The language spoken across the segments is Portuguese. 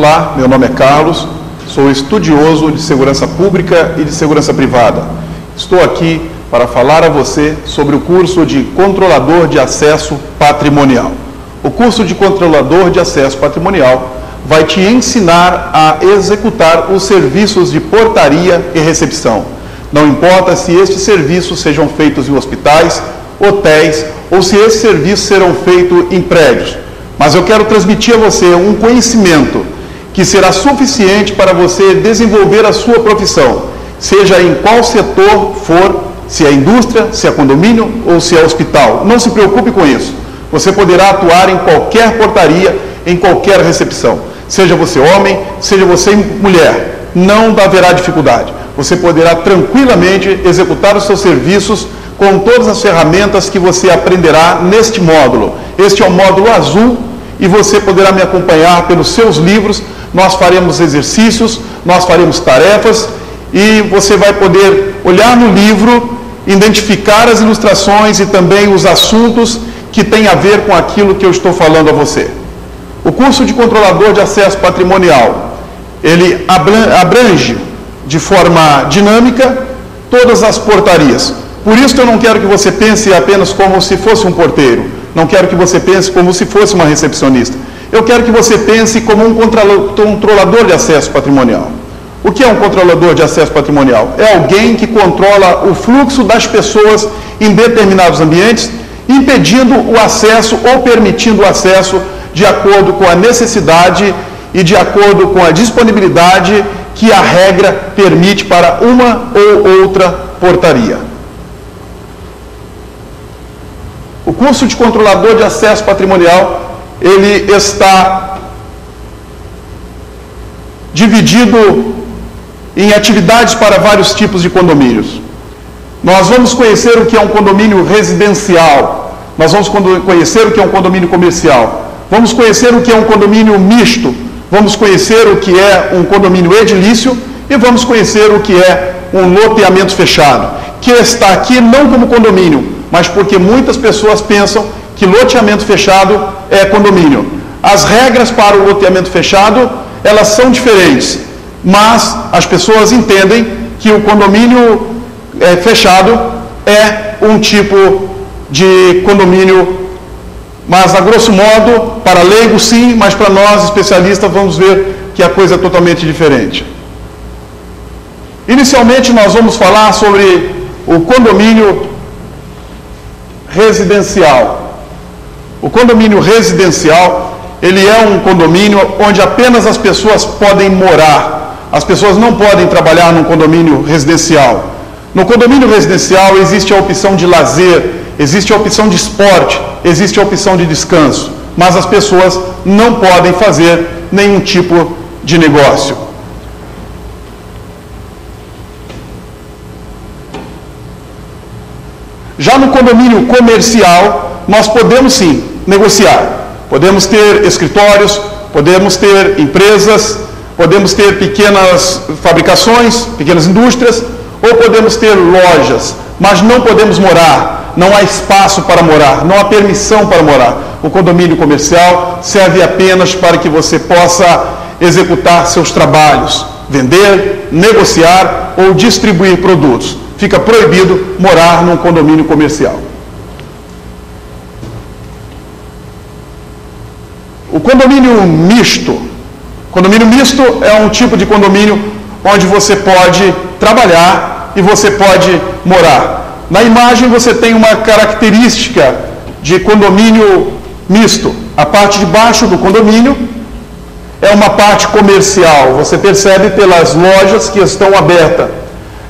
Olá, meu nome é Carlos, sou estudioso de segurança pública e de segurança privada. Estou aqui para falar a você sobre o curso de Controlador de Acesso Patrimonial. O curso de Controlador de Acesso Patrimonial vai te ensinar a executar os serviços de portaria e recepção. Não importa se estes serviços sejam feitos em hospitais, hotéis ou se esses serviços serão feitos em prédios. Mas eu quero transmitir a você um conhecimento que será suficiente para você desenvolver a sua profissão, seja em qual setor for, se é indústria, se é condomínio ou se é hospital. Não se preocupe com isso. Você poderá atuar em qualquer portaria, em qualquer recepção. Seja você homem, seja você mulher, não haverá dificuldade. Você poderá tranquilamente executar os seus serviços com todas as ferramentas que você aprenderá neste módulo. Este é o módulo azul e você poderá me acompanhar pelos seus livros. Nós faremos exercícios, nós faremos tarefas e você vai poder olhar no livro, identificar as ilustrações e também os assuntos que têm a ver com aquilo que eu estou falando a você. O curso de Controlador de Acesso Patrimonial, ele abrange de forma dinâmica todas as portarias. Por isso eu não quero que você pense apenas como se fosse um porteiro, não quero que você pense como se fosse uma recepcionista. Eu quero que você pense como um controlador de acesso patrimonial. O que é um controlador de acesso patrimonial? É alguém que controla o fluxo das pessoas em determinados ambientes, impedindo o acesso ou permitindo o acesso de acordo com a necessidade e de acordo com a disponibilidade que a regra permite para uma ou outra portaria. O curso de Controlador de Acesso Patrimonial, ele está dividido em atividades para vários tipos de condomínios. Nós vamos conhecer o que é um condomínio residencial, nós vamos conhecer o que é um condomínio comercial, vamos conhecer o que é um condomínio misto, vamos conhecer o que é um condomínio edilício e vamos conhecer o que é um loteamento fechado, que está aqui não como condomínio, mas porque muitas pessoas pensam que loteamento fechado é condomínio. As regras para o loteamento fechado, elas são diferentes, mas as pessoas entendem que o condomínio fechado é um tipo de condomínio, mas a grosso modo, para leigos sim, mas para nós especialistas vamos ver que a coisa é totalmente diferente. Inicialmente nós vamos falar sobre o condomínio residencial. O condomínio residencial, ele é um condomínio onde apenas as pessoas podem morar. As pessoas não podem trabalhar num condomínio residencial. No condomínio residencial existe a opção de lazer, existe a opção de esporte, existe a opção de descanso, mas as pessoas não podem fazer nenhum tipo de negócio. Já no condomínio comercial, nós podemos sim negociar. Podemos ter escritórios, podemos ter empresas, podemos ter pequenas fabricações, pequenas indústrias, ou podemos ter lojas, mas não podemos morar, não há espaço para morar, não há permissão para morar. O condomínio comercial serve apenas para que você possa executar seus trabalhos, vender, negociar ou distribuir produtos. Fica proibido morar num condomínio comercial. O condomínio misto. Condomínio misto é um tipo de condomínio onde você pode trabalhar e você pode morar. Na imagem você tem uma característica de condomínio misto. A parte de baixo do condomínio é uma parte comercial. Você percebe pelas lojas que estão abertas.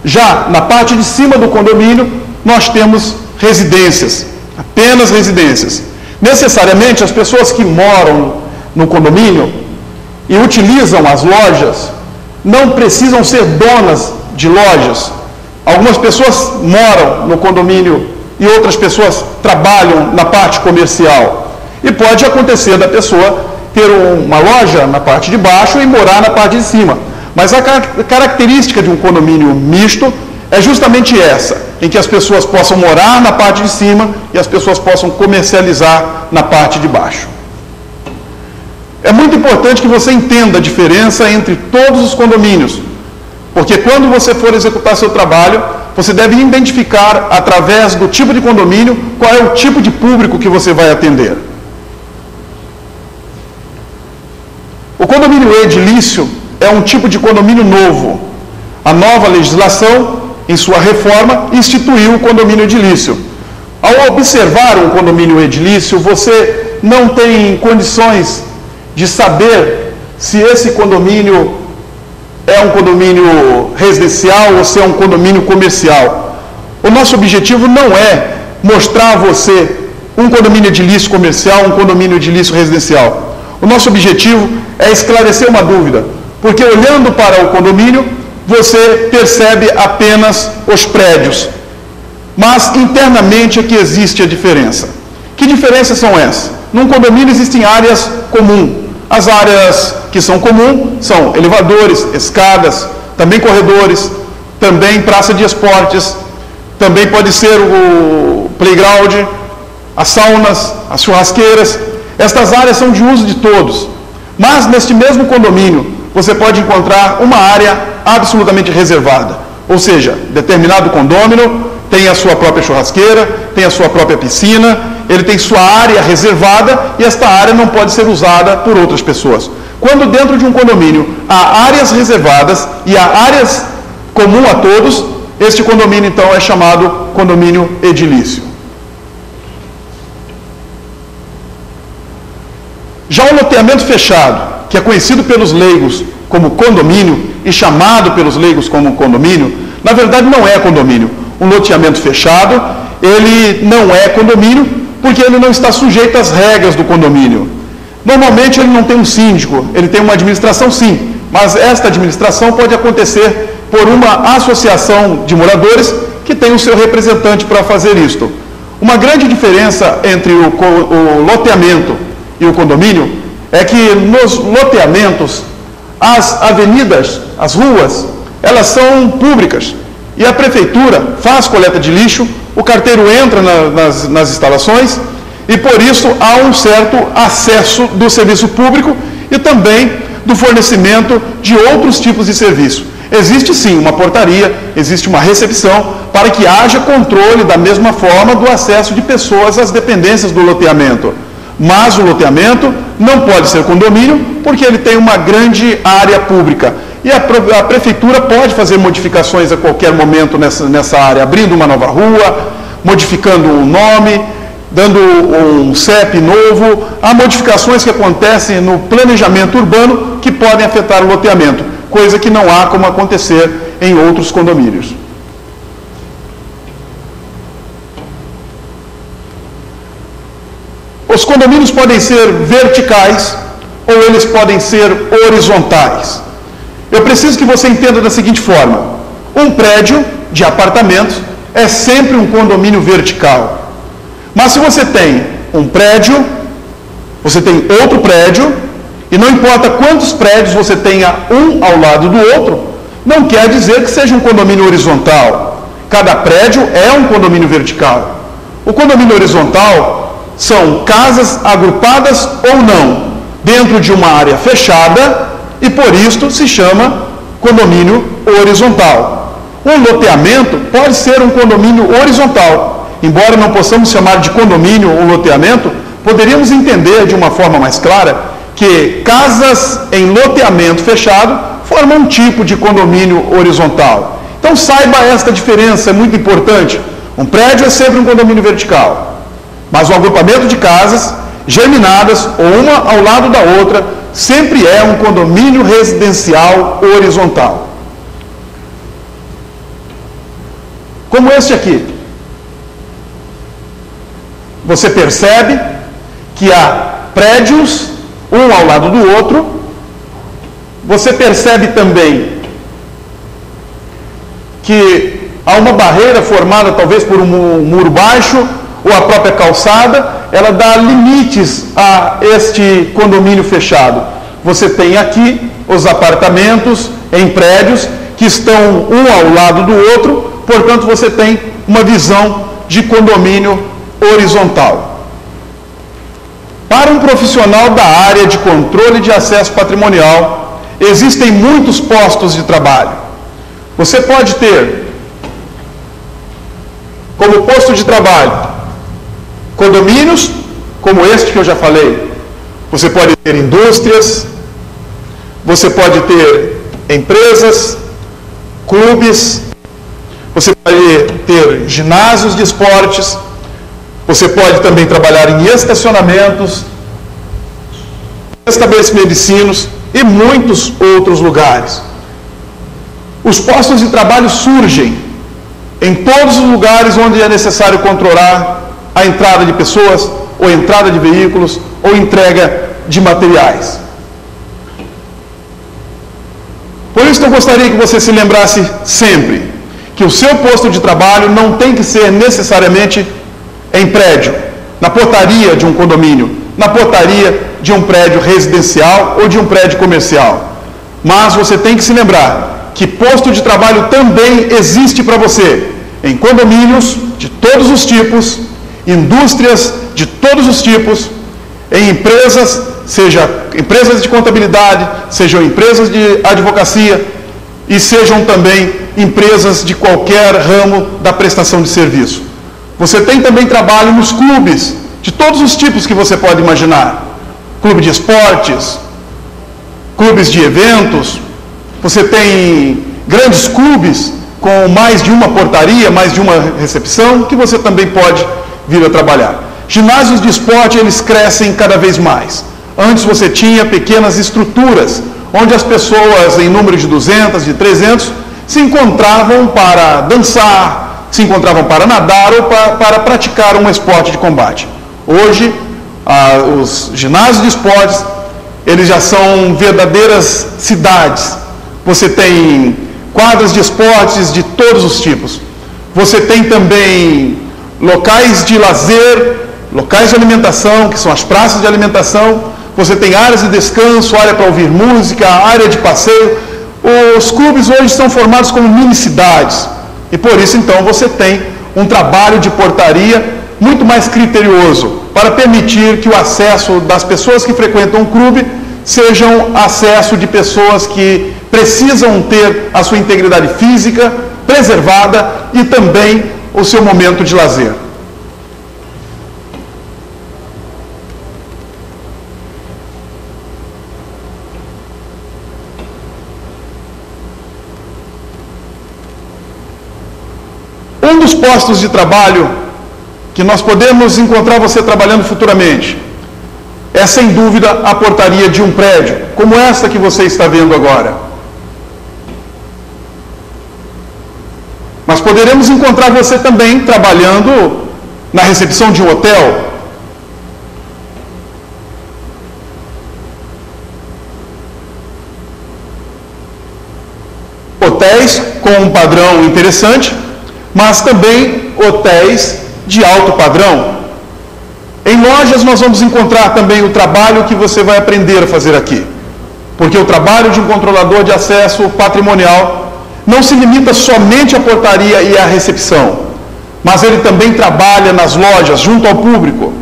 Já na parte de cima do condomínio, nós temos residências, apenas residências. Necessariamente, as pessoas que moram no condomínio e utilizam as lojas, não precisam ser donas de lojas. Algumas pessoas moram no condomínio e outras pessoas trabalham na parte comercial. E pode acontecer da pessoa ter uma loja na parte de baixo e morar na parte de cima. Mas a característica de um condomínio misto é justamente essa, em que as pessoas possam morar na parte de cima e as pessoas possam comercializar na parte de baixo. É muito importante que você entenda a diferença entre todos os condomínios, porque quando você for executar seu trabalho, você deve identificar, através do tipo de condomínio, qual é o tipo de público que você vai atender. O condomínio edilício é um tipo de condomínio novo. A nova legislação, em sua reforma, instituiu o condomínio edilício. Ao observar um condomínio edilício, você não tem condições de saber se esse condomínio é um condomínio residencial ou se é um condomínio comercial. O nosso objetivo não é mostrar a você um condomínio edilício comercial, um condomínio edilício residencial. O nosso objetivo é esclarecer uma dúvida, porque olhando para o condomínio, você percebe apenas os prédios, mas internamente é que existe a diferença. Que diferenças são essas? Num condomínio existem áreas comuns. As áreas que são comuns são elevadores, escadas, também corredores, também praça de esportes, também pode ser o playground, as saunas, as churrasqueiras. Estas áreas são de uso de todos. Mas neste mesmo condomínio, você pode encontrar uma área absolutamente reservada. Ou seja, determinado condômino tem a sua própria churrasqueira, tem a sua própria piscina, ele tem sua área reservada e esta área não pode ser usada por outras pessoas. Quando dentro de um condomínio há áreas reservadas e há áreas comuns a todos, este condomínio então é chamado condomínio edilício. Já o loteamento fechado, que é conhecido pelos leigos como condomínio e chamado pelos leigos como condomínio, na verdade não é condomínio. Um loteamento fechado, ele não é condomínio porque ele não está sujeito às regras do condomínio. Normalmente ele não tem um síndico, ele tem uma administração sim, mas esta administração pode acontecer por uma associação de moradores que tem o seu representante para fazer isto. Uma grande diferença entre o loteamento e o condomínio é que nos loteamentos as avenidas, as ruas, elas são públicas e a prefeitura faz coleta de lixo, o carteiro entra nas instalações e por isso há um certo acesso do serviço público e também do fornecimento de outros tipos de serviço. Existe sim uma portaria, existe uma recepção para que haja controle da mesma forma do acesso de pessoas às dependências do loteamento. Mas o loteamento não pode ser condomínio porque ele tem uma grande área pública. E a prefeitura pode fazer modificações a qualquer momento nessa área, abrindo uma nova rua, modificando um nome, dando um CEP novo. Há modificações que acontecem no planejamento urbano que podem afetar o loteamento, coisa que não há como acontecer em outros condomínios. Os condomínios podem ser verticais ou eles podem ser horizontais. Eu preciso que você entenda da seguinte forma: um prédio de apartamentos é sempre um condomínio vertical. Mas se você tem um prédio, você tem outro prédio, e não importa quantos prédios você tenha um ao lado do outro, não quer dizer que seja um condomínio horizontal. Cada prédio é um condomínio vertical. O condomínio horizontal são casas agrupadas ou não, dentro de uma área fechada, e por isso se chama condomínio horizontal. Um loteamento pode ser um condomínio horizontal. Embora não possamos chamar de condomínio um loteamento, poderíamos entender de uma forma mais clara que casas em loteamento fechado formam um tipo de condomínio horizontal. Então saiba esta diferença, é muito importante. Um prédio é sempre um condomínio vertical, mas um agrupamento de casas germinadas, ou uma ao lado da outra, sempre é um condomínio residencial horizontal. Como este aqui. Você percebe que há prédios, um ao lado do outro. Você percebe também que há uma barreira formada talvez por um muro baixo ou a própria calçada, ela dá limites a este condomínio fechado. Você tem aqui os apartamentos em prédios que estão um ao lado do outro, portanto você tem uma visão de condomínio horizontal. Para um profissional da área de controle de acesso patrimonial, existem muitos postos de trabalho. Você pode ter, como posto de trabalho, condomínios, como este que eu já falei. Você pode ter indústrias, você pode ter empresas, clubes, você pode ter ginásios de esportes, você pode também trabalhar em estacionamentos, estabelecimentos de ensinos e muitos outros lugares. Os postos de trabalho surgem em todos os lugares onde é necessário controlar a entrada de pessoas, ou entrada de veículos, ou entrega de materiais. Por isso que eu gostaria que você se lembrasse sempre que o seu posto de trabalho não tem que ser necessariamente em prédio, na portaria de um condomínio, na portaria de um prédio residencial ou de um prédio comercial. Mas você tem que se lembrar que posto de trabalho também existe para você em condomínios de todos os tipos, indústrias de todos os tipos, em empresas, seja empresas de contabilidade, sejam empresas de advocacia e sejam também empresas de qualquer ramo da prestação de serviço. Você tem também trabalho nos clubes, de todos os tipos que você pode imaginar. Clube de esportes, clubes de eventos, você tem grandes clubes com mais de uma portaria, mais de uma recepção, que você também pode vir a trabalhar. Ginásios de esporte, eles crescem cada vez mais. Antes você tinha pequenas estruturas, onde as pessoas em número de 200, de 300, se encontravam para dançar, se encontravam para nadar ou para praticar um esporte de combate. Hoje, os ginásios de esportes, eles já são verdadeiras cidades. Você tem quadras de esportes de todos os tipos. Você tem também locais de lazer, locais de alimentação, que são as praças de alimentação. Você tem áreas de descanso, área para ouvir música, área de passeio. Os clubes hoje são formados como mini-cidades. E por isso, então, você tem um trabalho de portaria muito mais criterioso para permitir que o acesso das pessoas que frequentam o clube sejam acesso de pessoas que precisam ter a sua integridade física preservada e também o seu momento de lazer. Um dos postos de trabalho que nós podemos encontrar você trabalhando futuramente é, sem dúvida, a portaria de um prédio, como esta que você está vendo agora. Mas poderemos encontrar você também trabalhando na recepção de um hotel. Hotéis com um padrão interessante, mas também hotéis de alto padrão. Em lojas nós vamos encontrar também o trabalho que você vai aprender a fazer aqui. Porque o trabalho de um controlador de acesso patrimonial não se limita somente à portaria e à recepção, mas ele também trabalha nas lojas, junto ao público,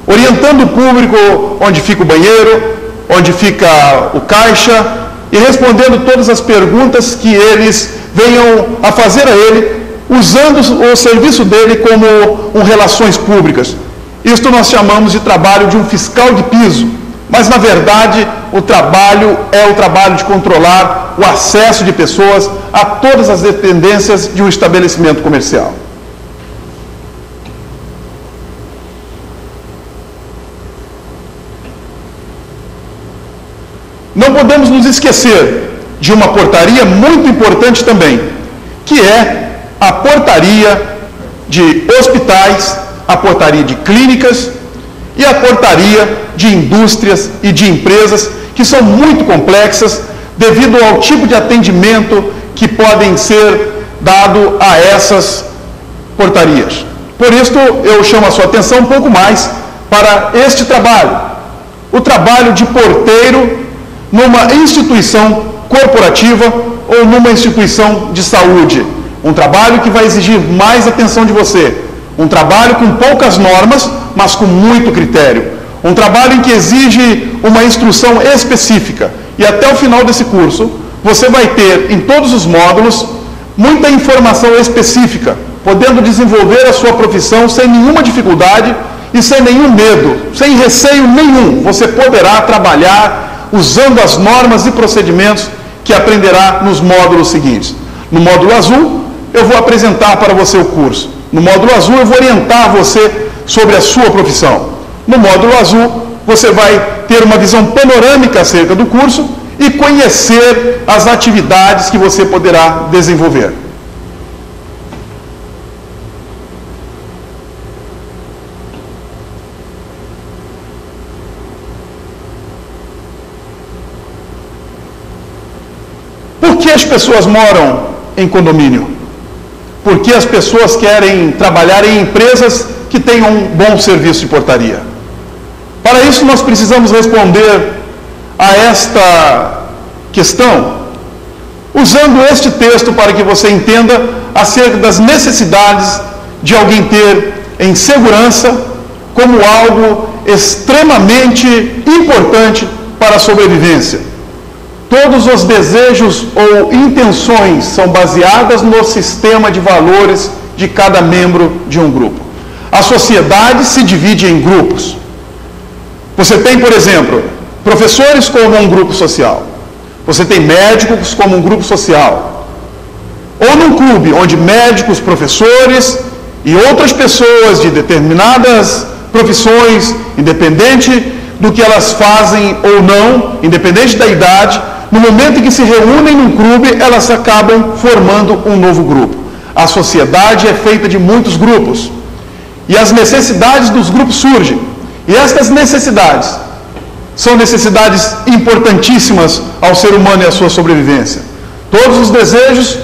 orientando o público onde fica o banheiro, onde fica o caixa, e respondendo todas as perguntas que eles venham a fazer a ele, usando o serviço dele como relações públicas. Isto nós chamamos de trabalho de um fiscal de piso, mas na verdade o trabalho é o trabalho de controlar o acesso de pessoas a todas as dependências de um estabelecimento comercial. Não podemos nos esquecer de uma portaria muito importante também, que é a portaria de hospitais, a portaria de clínicas e a portaria de indústrias e de empresas, que são muito complexas devido ao tipo de atendimento que podem ser dado a essas portarias. Por isso eu chamo a sua atenção um pouco mais para este trabalho, o trabalho de porteiro numa instituição corporativa ou numa instituição de saúde. Um trabalho que vai exigir mais atenção de você. Um trabalho com poucas normas, mas com muito critério. Um trabalho em que exige uma instrução específica. E até o final desse curso, você vai ter, em todos os módulos, muita informação específica, podendo desenvolver a sua profissão sem nenhuma dificuldade e sem nenhum medo, sem receio nenhum. Você poderá trabalhar usando as normas e procedimentos que aprenderá nos módulos seguintes. No módulo azul, eu vou apresentar para você o curso. No módulo azul, eu vou orientar você sobre a sua profissão. No módulo azul, você vai ter uma visão panorâmica acerca do curso e conhecer as atividades que você poderá desenvolver. Por que as pessoas moram em condomínio? Porque as pessoas querem trabalhar em empresas que tenham um bom serviço de portaria. Para isso, nós precisamos responder a esta questão usando este texto para que você entenda acerca das necessidades de alguém ter em segurança como algo extremamente importante para a sobrevivência. Todos os desejos ou intenções são baseadas no sistema de valores de cada membro de um grupo. A sociedade se divide em grupos. Você tem, por exemplo, professores como um grupo social. Você tem médicos como um grupo social. Ou num clube onde médicos, professores e outras pessoas de determinadas profissões, independente do que elas fazem ou não, independente da idade, no momento em que se reúnem num clube, elas acabam formando um novo grupo. A sociedade é feita de muitos grupos. E as necessidades dos grupos surgem. E estas necessidades são necessidades importantíssimas ao ser humano e à sua sobrevivência. Todos os desejos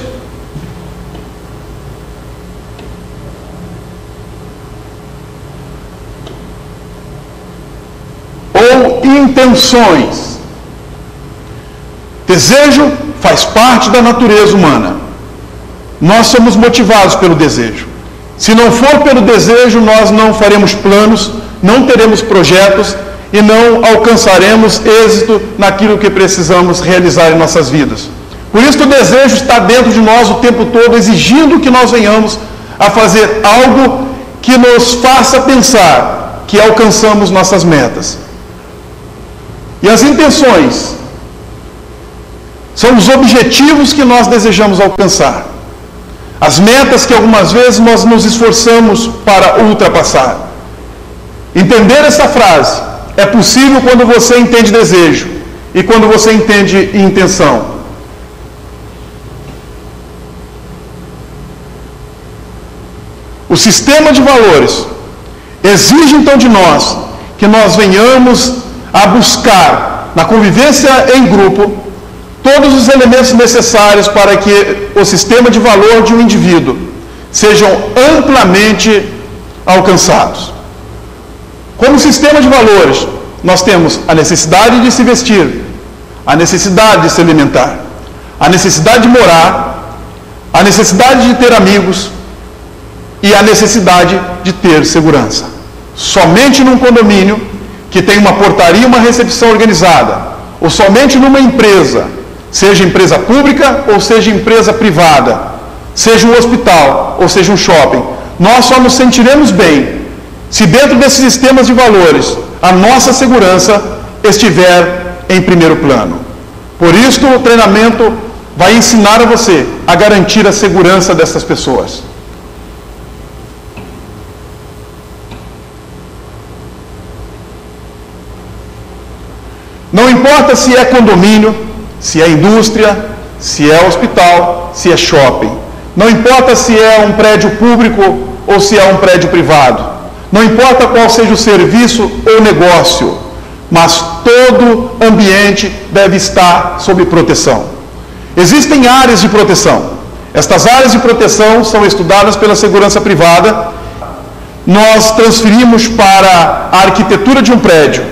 ou intenções. Desejo faz parte da natureza humana. Nós somos motivados pelo desejo. Se não for pelo desejo, nós não faremos planos, não teremos projetos e não alcançaremos êxito naquilo que precisamos realizar em nossas vidas. Por isso o desejo está dentro de nós o tempo todo, exigindo que nós venhamos a fazer algo que nos faça pensar que alcançamos nossas metas. E as intenções são os objetivos que nós desejamos alcançar. As metas que algumas vezes nós nos esforçamos para ultrapassar. Entender essa frase é possível quando você entende desejo e quando você entende intenção. O sistema de valores exige então de nós que nós venhamos a buscar na convivência em grupo todos os elementos necessários para que o sistema de valor de um indivíduo sejam amplamente alcançados. Como sistema de valores, nós temos a necessidade de se vestir, a necessidade de se alimentar, a necessidade de morar, a necessidade de ter amigos e a necessidade de ter segurança. Somente num condomínio que tem uma portaria e uma recepção organizada, ou somente numa empresa, seja empresa pública ou seja empresa privada, seja um hospital ou seja um shopping, nós só nos sentiremos bem se dentro desses sistemas de valores a nossa segurança estiver em primeiro plano. Por isso o treinamento vai ensinar a você a garantir a segurança dessas pessoas. Não importa se é condomínio, se é indústria, se é hospital, se é shopping. Não importa se é um prédio público ou se é um prédio privado. Não importa qual seja o serviço ou negócio, mas todo ambiente deve estar sob proteção. Existem áreas de proteção. Estas áreas de proteção são estudadas pela segurança privada. Nós transferimos para a arquitetura de um prédio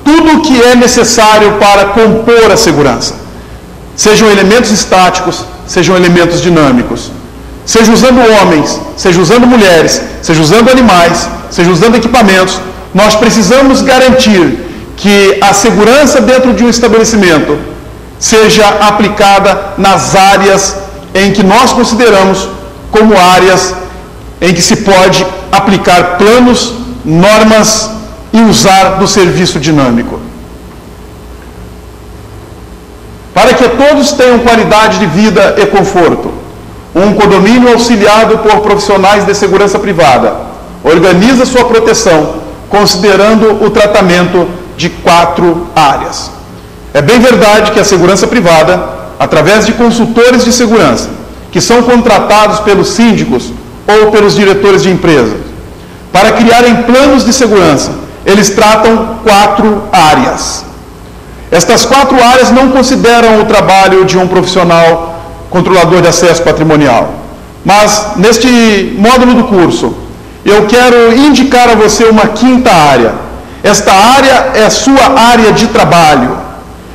tudo o que é necessário para compor a segurança. Sejam elementos estáticos, sejam elementos dinâmicos. Seja usando homens, seja usando mulheres, seja usando animais, seja usando equipamentos, nós precisamos garantir que a segurança dentro de um estabelecimento seja aplicada nas áreas em que nós consideramos como áreas em que se pode aplicar planos, normas e usar do serviço dinâmico. Para que todos tenham qualidade de vida e conforto, um condomínio auxiliado por profissionais de segurança privada organiza sua proteção considerando o tratamento de 4 áreas. É bem verdade que a segurança privada, através de consultores de segurança, que são contratados pelos síndicos ou pelos diretores de empresas, para criarem planos de segurança, eles tratam 4 áreas. Estas 4 áreas não consideram o trabalho de um profissional controlador de acesso patrimonial. Mas, neste módulo do curso, eu quero indicar a você uma 5ª área. Esta área é a sua área de trabalho.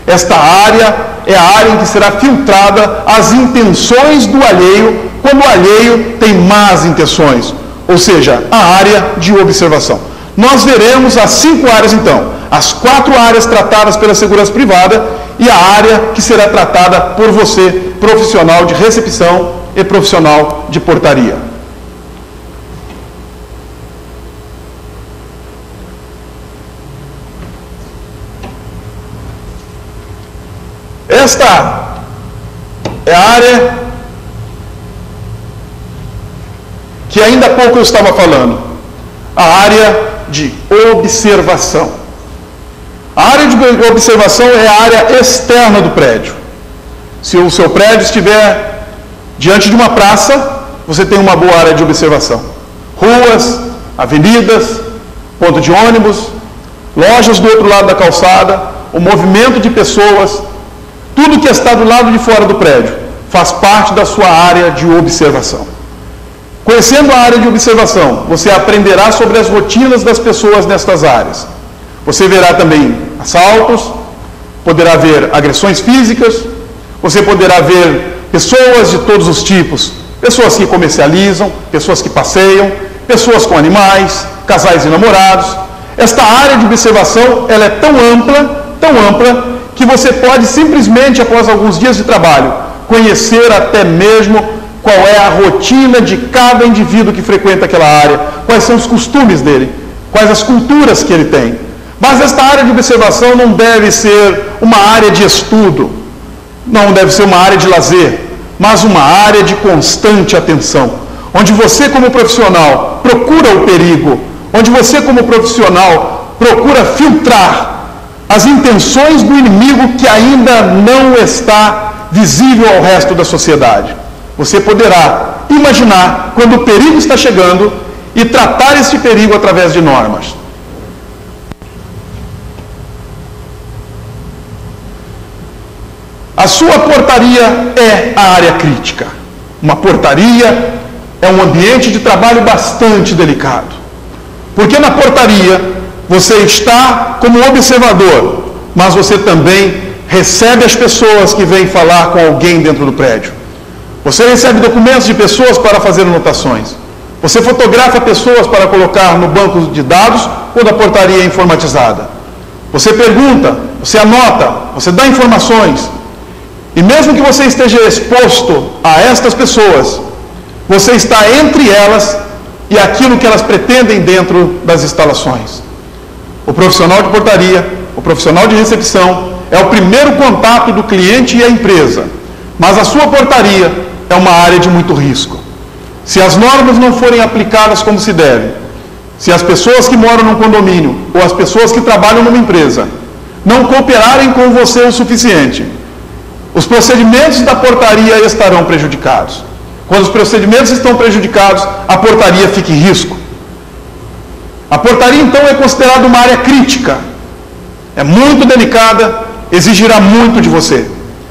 Esta área é a área em que será filtrada as intenções do alheio, quando o alheio tem más intenções, ou seja, a área de observação. Nós veremos as 5 áreas, então, as 4 áreas tratadas pela segurança privada e a área que será tratada por você, profissional de recepção e profissional de portaria. Esta é a área que ainda há pouco eu estava falando, a área de observação. A área de observação é a área externa do prédio. Se o seu prédio estiver diante de uma praça, você tem uma boa área de observação. Ruas, avenidas, ponto de ônibus, lojas do outro lado da calçada, o movimento de pessoas, tudo que está do lado de fora do prédio faz parte da sua área de observação. Conhecendo a área de observação, você aprenderá sobre as rotinas das pessoas nestas áreas. Você verá também assaltos, poderá ver agressões físicas, você poderá ver pessoas de todos os tipos, pessoas que comercializam, pessoas que passeiam, pessoas com animais, casais e namorados. Esta área de observação ela é tão ampla, que você pode simplesmente, após alguns dias de trabalho, conhecer até mesmo qual é a rotina de cada indivíduo que frequenta aquela área, quais são os costumes dele, quais as culturas que ele tem. Mas esta área de observação não deve ser uma área de estudo, não deve ser uma área de lazer, mas uma área de constante atenção, onde você como profissional procura o perigo, onde você como profissional procura filtrar as intenções do inimigo que ainda não está visível ao resto da sociedade. Você poderá imaginar quando o perigo está chegando e tratar esse perigo através de normas. A sua portaria é a área crítica. Uma portaria é um ambiente de trabalho bastante delicado. Porque na portaria você está como observador, mas você também recebe as pessoas que vêm falar com alguém dentro do prédio. Você recebe documentos de pessoas para fazer anotações. Você fotografa pessoas para colocar no banco de dados quando a portaria é informatizada. Você pergunta, você anota, você dá informações. E mesmo que você esteja exposto a estas pessoas, você está entre elas e aquilo que elas pretendem dentro das instalações. O profissional de portaria, o profissional de recepção, é o primeiro contato do cliente e a empresa. Mas a sua portaria é uma área de muito risco. Se as normas não forem aplicadas como se deve, se as pessoas que moram num condomínio ou as pessoas que trabalham numa empresa não cooperarem com você o suficiente, os procedimentos da portaria estarão prejudicados. Quando os procedimentos estão prejudicados, a portaria fica em risco. A portaria, então, é considerada uma área crítica. É muito delicada, exigirá muito de você.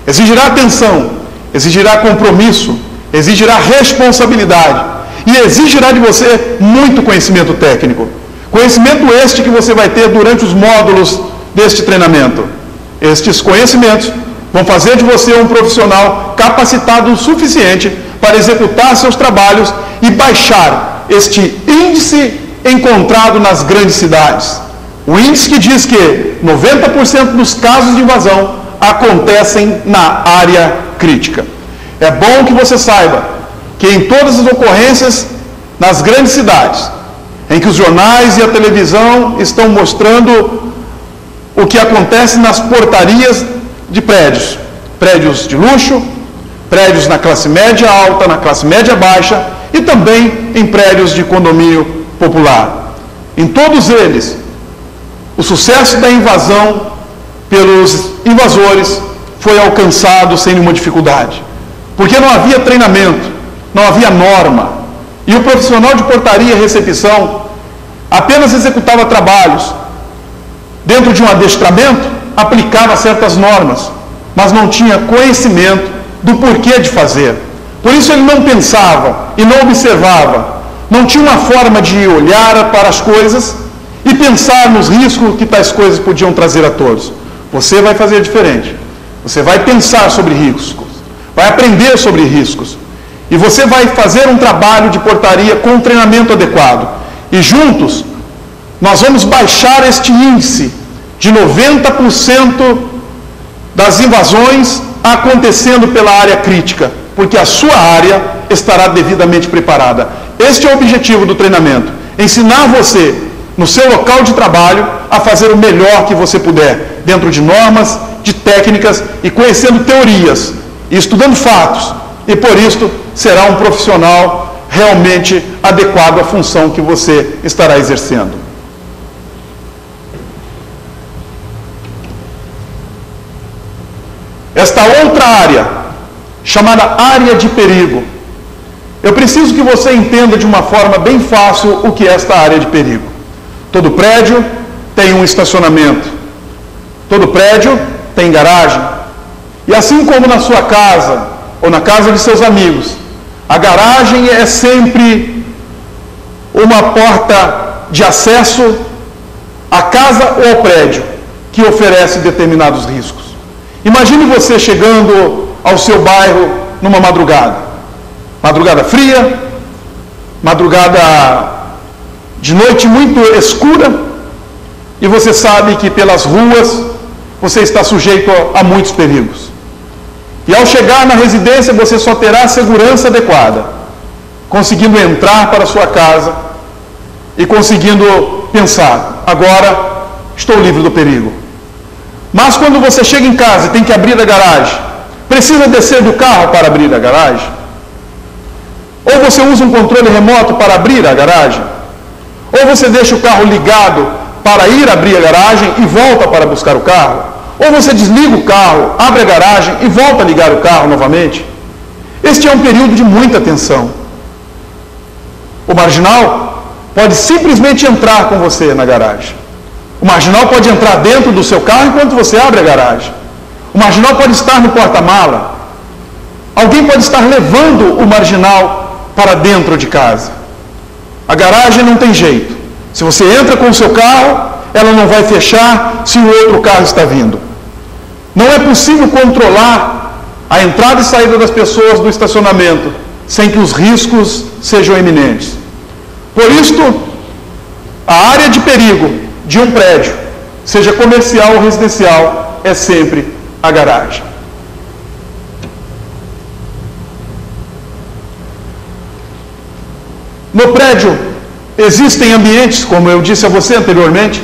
Exigirá atenção, exigirá compromisso, exigirá responsabilidade e exigirá de você muito conhecimento técnico. Conhecimento este que você vai ter durante os módulos deste treinamento. Estes conhecimentos vão fazer de você um profissional capacitado o suficiente para executar seus trabalhos e baixar este índice encontrado nas grandes cidades. O índice que diz que 90% dos casos de invasão acontecem na área crítica. É bom que você saiba que em todas as ocorrências nas grandes cidades, em que os jornais e a televisão estão mostrando o que acontece nas portarias de prédios, prédios de luxo, prédios na classe média alta, na classe média baixa e também em prédios de condomínio popular. Em todos eles, o sucesso da invasão pelos invasores foi alcançado sem nenhuma dificuldade, porque não havia treinamento, não havia norma, e o profissional de portaria e recepção apenas executava trabalhos. Dentro de um adestramento, aplicava certas normas, mas não tinha conhecimento do porquê de fazer. Por isso ele não pensava e não observava, não tinha uma forma de olhar para as coisas e pensar nos riscos que tais coisas podiam trazer a todos. Você vai fazer diferente. Você vai pensar sobre riscos, vai aprender sobre riscos, e você vai fazer um trabalho de portaria com um treinamento adequado. E juntos, nós vamos baixar este índice de 90% das invasões acontecendo pela área crítica, porque a sua área estará devidamente preparada. Este é o objetivo do treinamento: ensinar você, no seu local de trabalho, a fazer o melhor que você puder, dentro de normas, de técnicas e conhecendo teorias, e estudando fatos, e por isso será um profissional realmente adequado à função que você estará exercendo. Esta outra área, chamada área de perigo, eu preciso que você entenda de uma forma bem fácil o que é esta área de perigo. Todo prédio tem um estacionamento, todo prédio tem garagem, e assim como na sua casa ou na casa de seus amigos, a garagem é sempre uma porta de acesso à casa ou ao prédio que oferece determinados riscos. Imagine você chegando ao seu bairro numa madrugada fria, madrugada de noite muito escura, e você sabe que pelas ruas você está sujeito a muitos perigos. E ao chegar na residência você só terá a segurança adequada, conseguindo entrar para a sua casa e conseguindo pensar: agora estou livre do perigo. Mas quando você chega em casa e tem que abrir a garagem, precisa descer do carro para abrir a garagem? Ou você usa um controle remoto para abrir a garagem? Ou você deixa o carro ligado para ir abrir a garagem e volta para buscar o carro? Ou você desliga o carro, abre a garagem e volta a ligar o carro novamente? Este é um período de muita tensão. O marginal pode simplesmente entrar com você na garagem. O marginal pode entrar dentro do seu carro enquanto você abre a garagem. O marginal pode estar no porta-mala. Alguém pode estar levando o marginal para dentro de casa. A garagem não tem jeito. Se você entra com o seu carro, ela não vai fechar se o outro carro está vindo. Não é possível controlar a entrada e saída das pessoas do estacionamento sem que os riscos sejam iminentes. Por isto, a área de perigo de um prédio, seja comercial ou residencial, é sempre a garagem. No prédio existem ambientes, como eu disse a você anteriormente,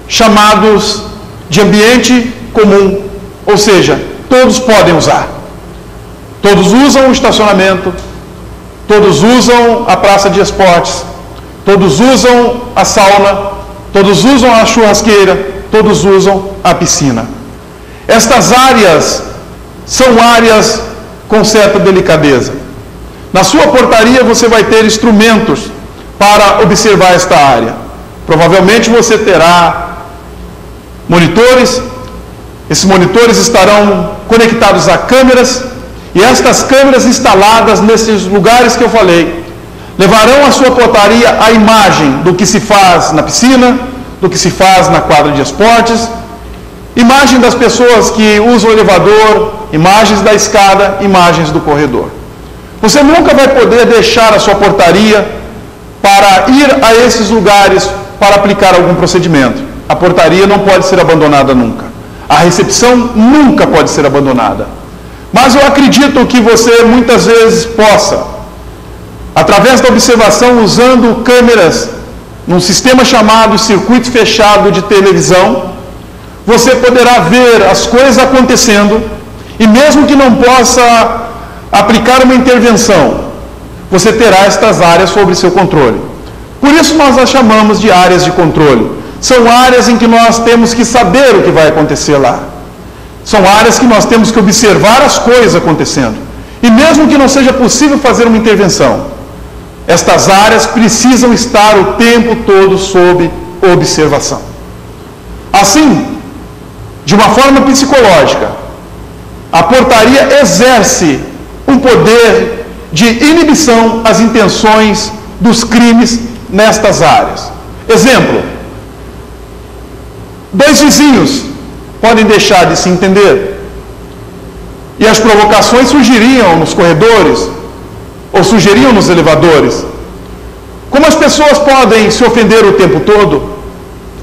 chamados de ambiente comum, ou seja, todos podem usar. Todos usam o estacionamento, todos usam a praça de esportes, todos usam a sauna, todos usam a churrasqueira, todos usam a piscina. Estas áreas são áreas com certa delicadeza. Na sua portaria você vai ter instrumentos para observar esta área. Provavelmente você terá monitores. Esses monitores estarão conectados a câmeras, e estas câmeras instaladas nesses lugares que eu falei levarão à sua portaria a imagem do que se faz na piscina, do que se faz na quadra de esportes, imagem das pessoas que usam o elevador, imagens da escada, imagens do corredor. Você nunca vai poder deixar a sua portaria para ir a esses lugares para aplicar algum procedimento. A portaria não pode ser abandonada nunca. A recepção nunca pode ser abandonada. Mas eu acredito que você muitas vezes possa, através da observação, usando câmeras num sistema chamado circuito fechado de televisão, você poderá ver as coisas acontecendo e mesmo que não possa aplicar uma intervenção, você terá estas áreas sob seu controle. Por isso nós as chamamos de áreas de controle. São áreas em que nós temos que saber o que vai acontecer lá. São áreas que nós temos que observar as coisas acontecendo. E mesmo que não seja possível fazer uma intervenção, estas áreas precisam estar o tempo todo sob observação. Assim, de uma forma psicológica, a portaria exerce um poder de inibição às intenções dos crimes nestas áreas. Exemplo: dois vizinhos podem deixar de se entender e as provocações surgiriam nos corredores ou surgiriam nos elevadores. Como as pessoas podem se ofender o tempo todo,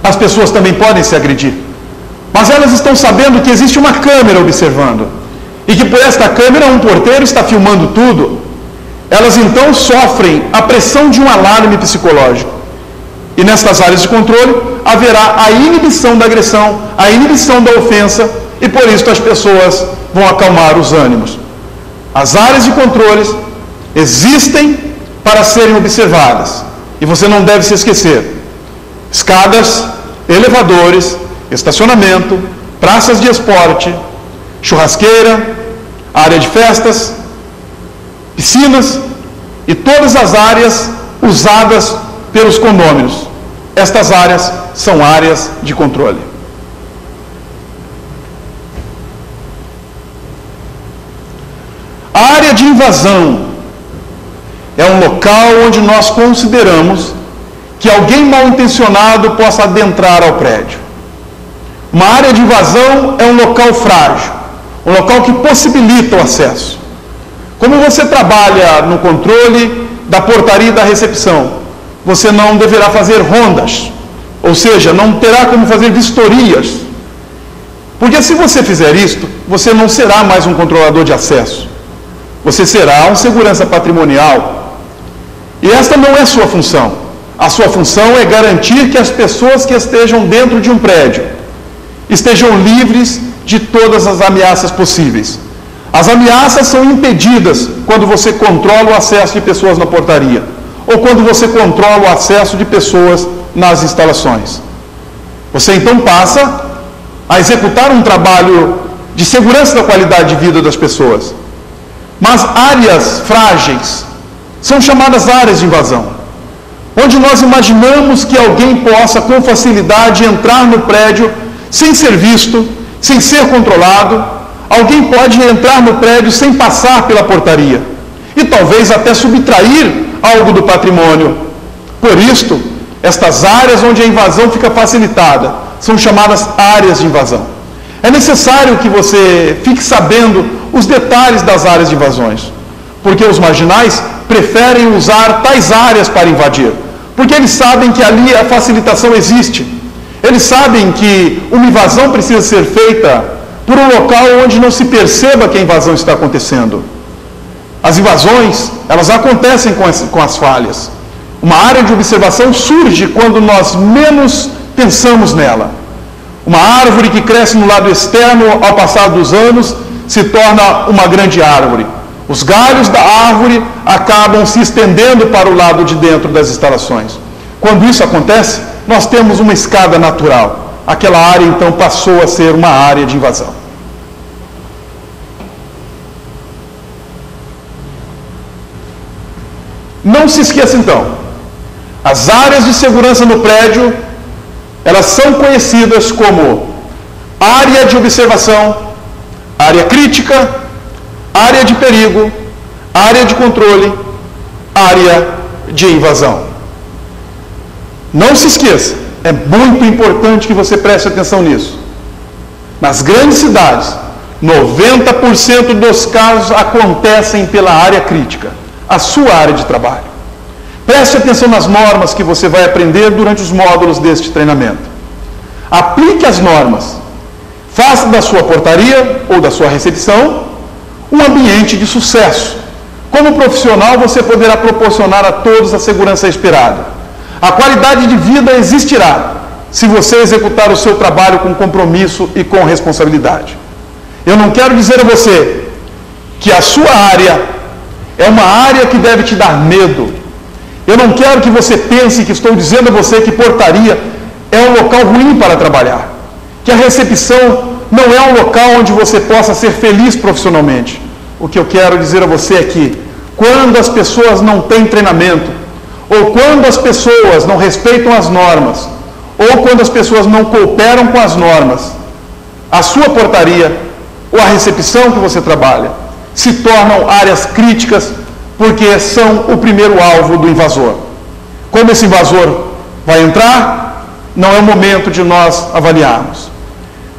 as pessoas também podem se agredir. Mas elas estão sabendo que existe uma câmera observando e que por esta câmera um porteiro está filmando tudo. Elas então sofrem a pressão de um alarme psicológico. E nestas áreas de controle haverá a inibição da agressão, a inibição da ofensa, e por isso as pessoas vão acalmar os ânimos. As áreas de controles existem para serem observadas. E você não deve se esquecer: escadas, elevadores, estacionamento, praças de esporte, churrasqueira, área de festas, piscinas e todas as áreas usadas pelos condôminos. Estas áreas são áreas de controle. A área de invasão é um local onde nós consideramos que alguém mal intencionado possa adentrar ao prédio. Uma área de invasão é um local frágil, um local que possibilita o acesso. Como você trabalha no controle da portaria e da recepção, você não deverá fazer rondas, ou seja, não terá como fazer vistorias. Porque se você fizer isto, você não será mais um controlador de acesso. Você será um segurança patrimonial. E esta não é sua função. A sua função é garantir que as pessoas que estejam dentro de um prédio estejam livres de todas as ameaças possíveis. As ameaças são impedidas quando você controla o acesso de pessoas na portaria, ou quando você controla o acesso de pessoas nas instalações. Você então passa a executar um trabalho de segurança da qualidade de vida das pessoas. Mas áreas frágeis são chamadas áreas de invasão, onde nós imaginamos que alguém possa com facilidade entrar no prédio sem ser visto, sem ser controlado. Alguém pode entrar no prédio sem passar pela portaria e talvez até subtrair algo do patrimônio. Por isto, estas áreas onde a invasão fica facilitada são chamadas áreas de invasão. É necessário que você fique sabendo os detalhes das áreas de invasões, porque os marginais preferem usar tais áreas para invadir, porque eles sabem que ali a facilitação existe. Eles sabem que uma invasão precisa ser feita por um local onde não se perceba que a invasão está acontecendo. As invasões, elas acontecem com as falhas. Uma área de observação surge quando nós menos pensamos nela. Uma árvore que cresce no lado externo ao passar dos anos se torna uma grande árvore. Os galhos da árvore acabam se estendendo para o lado de dentro das instalações. Quando isso acontece, nós temos uma escada natural. Aquela área então passou a ser uma área de invasão. Não se esqueça então, as áreas de segurança no prédio, elas são conhecidas como área de observação, área crítica, área de perigo, área de controle, área de invasão. Não se esqueça, é muito importante que você preste atenção nisso. Nas grandes cidades, 90% dos casos acontecem pela área crítica, a sua área de trabalho. Preste atenção nas normas que você vai aprender durante os módulos deste treinamento. Aplique as normas. Faça da sua portaria ou da sua recepção um ambiente de sucesso. Como profissional, você poderá proporcionar a todos a segurança esperada. A qualidade de vida existirá se você executar o seu trabalho com compromisso e com responsabilidade. Eu não quero dizer a você que a sua área é uma área que deve te dar medo. Eu não quero que você pense que estou dizendo a você que portaria é um local ruim para trabalhar. Que a recepção não é um local onde você possa ser feliz profissionalmente. O que eu quero dizer a você é que, quando as pessoas não têm treinamento, ou quando as pessoas não respeitam as normas, ou quando as pessoas não cooperam com as normas, a sua portaria ou a recepção que você trabalha se tornam áreas críticas, porque são o primeiro alvo do invasor. Quando esse invasor vai entrar, não é o momento de nós avaliarmos.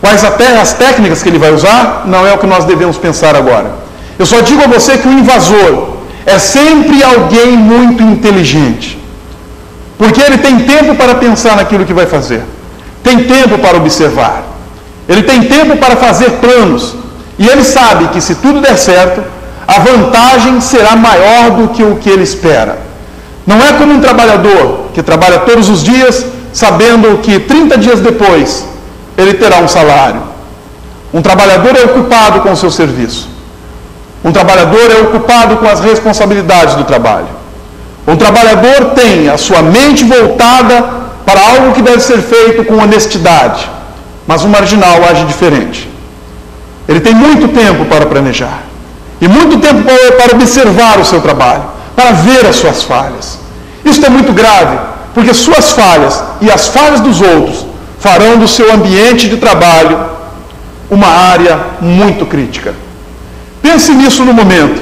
Quais até as técnicas que ele vai usar, não é o que nós devemos pensar agora. Eu só digo a você que o invasor é sempre alguém muito inteligente, porque ele tem tempo para pensar naquilo que vai fazer, tem tempo para observar, ele tem tempo para fazer planos, e ele sabe que se tudo der certo, a vantagem será maior do que o que ele espera. Não é como um trabalhador que trabalha todos os dias, sabendo que 30 dias depois ele terá um salário. Um trabalhador é ocupado com o seu serviço. Um trabalhador é ocupado com as responsabilidades do trabalho. Um trabalhador tem a sua mente voltada para algo que deve ser feito com honestidade, mas um marginal age diferente. Ele tem muito tempo para planejar e muito tempo para observar o seu trabalho, para ver as suas falhas. Isso é muito grave, porque suas falhas e as falhas dos outros farão do seu ambiente de trabalho uma área muito crítica. Pense nisso no momento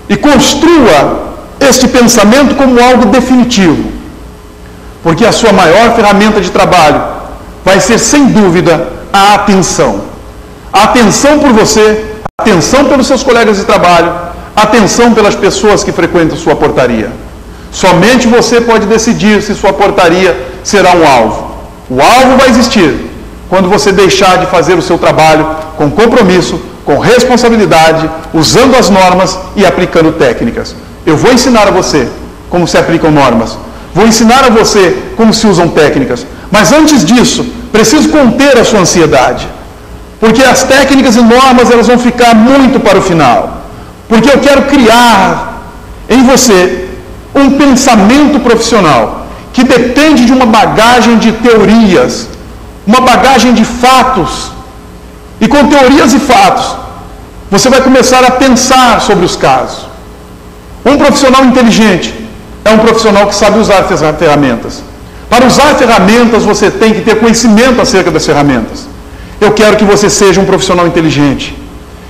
e construa este pensamento como algo definitivo, porque a sua maior ferramenta de trabalho vai ser, sem dúvida, a atenção. A atenção por você, a atenção pelos seus colegas de trabalho, a atenção pelas pessoas que frequentam sua portaria. Somente você pode decidir se sua portaria será um alvo. O alvo vai existir quando você deixar de fazer o seu trabalho com compromisso, com responsabilidade, usando as normas e aplicando técnicas. Eu vou ensinar a você como se aplicam normas. Vou ensinar a você como se usam técnicas. Mas antes disso, preciso conter a sua ansiedade. Porque as técnicas e normas elas vão ficar muito para o final. Porque eu quero criar em você um pensamento profissional que depende de uma bagagem de teorias, uma bagagem de fatos. E com teorias e fatos, você vai começar a pensar sobre os casos. Um profissional inteligente é um profissional que sabe usar ferramentas. Para usar ferramentas, você tem que ter conhecimento acerca das ferramentas. Eu quero que você seja um profissional inteligente.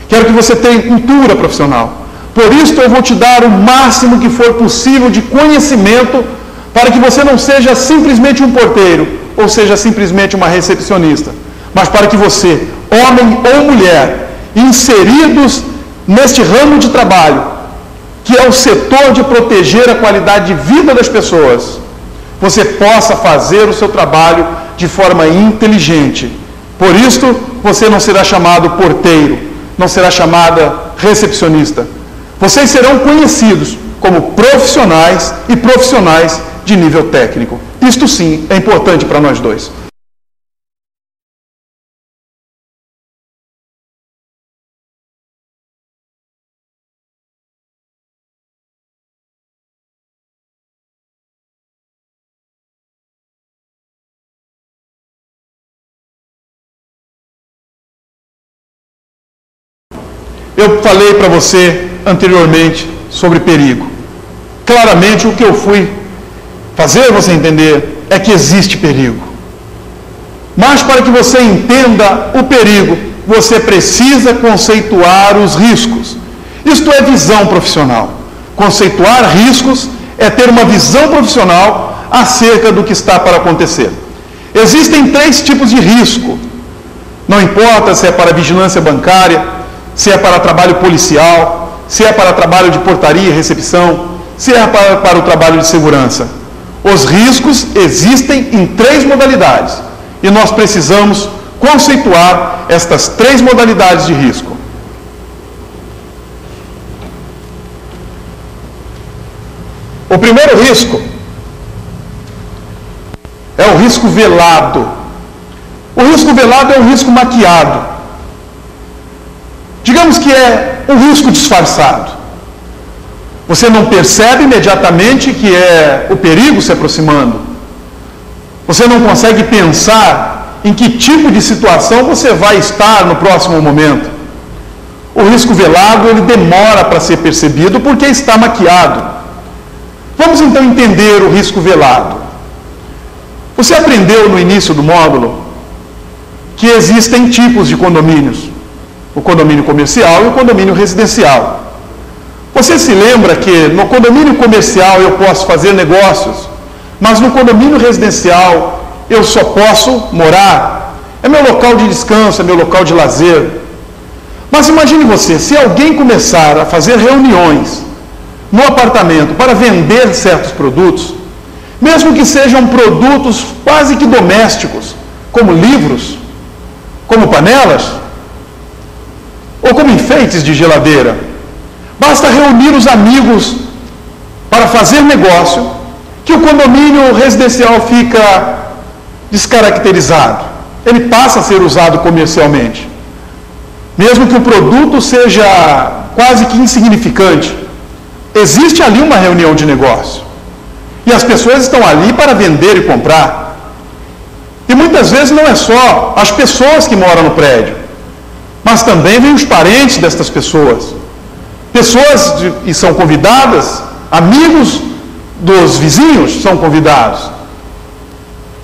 Quero que você tenha cultura profissional. Por isso eu vou te dar o máximo que for possível de conhecimento para que você não seja simplesmente um porteiro ou seja simplesmente uma recepcionista, mas para que você, homem ou mulher, inseridos neste ramo de trabalho, que é o setor de proteger a qualidade de vida das pessoas, você possa fazer o seu trabalho de forma inteligente. Por isso, você não será chamado porteiro, não será chamada recepcionista. Vocês serão conhecidos como profissionais e profissionais de nível técnico. Isto sim é importante para nós dois. Eu falei para você anteriormente sobre perigo. Claramente o que eu fui fazer você entender é que existe perigo. Mas para que você entenda o perigo, você precisa conceituar os riscos. Isto é visão profissional. Conceituar riscos é ter uma visão profissional acerca do que está para acontecer. Existem 3 tipos de risco. Não importa se é para vigilância bancária, se é para trabalho policial, se é para trabalho de portaria e recepção, se é para o trabalho de segurança. Os riscos existem em 3 modalidades e nós precisamos conceituar estas 3 modalidades de risco. O primeiro risco é o risco velado. O risco velado é um risco maquiado. Digamos que é um risco disfarçado. Você não percebe imediatamente que é o perigo se aproximando. Você não consegue pensar em que tipo de situação você vai estar no próximo momento. O risco velado, ele demora para ser percebido porque está maquiado. Vamos então entender o risco velado. Você aprendeu no início do módulo que existem tipos de condomínios. O condomínio comercial e o condomínio residencial. Você se lembra que no condomínio comercial eu posso fazer negócios, mas no condomínio residencial eu só posso morar? É meu local de descanso, é meu local de lazer. Mas imagine você, se alguém começar a fazer reuniões no apartamento para vender certos produtos, mesmo que sejam produtos quase que domésticos, como livros, como panelas, ou como enfeites de geladeira, basta reunir os amigos para fazer negócio, que o condomínio residencial fica descaracterizado. Ele passa a ser usado comercialmente. Mesmo que o produto seja quase que insignificante, existe ali uma reunião de negócio. E as pessoas estão ali para vender e comprar. E muitas vezes não é só as pessoas que moram no prédio, mas também vêm os parentes destas pessoas. Pessoas que são convidadas, amigos dos vizinhos são convidados.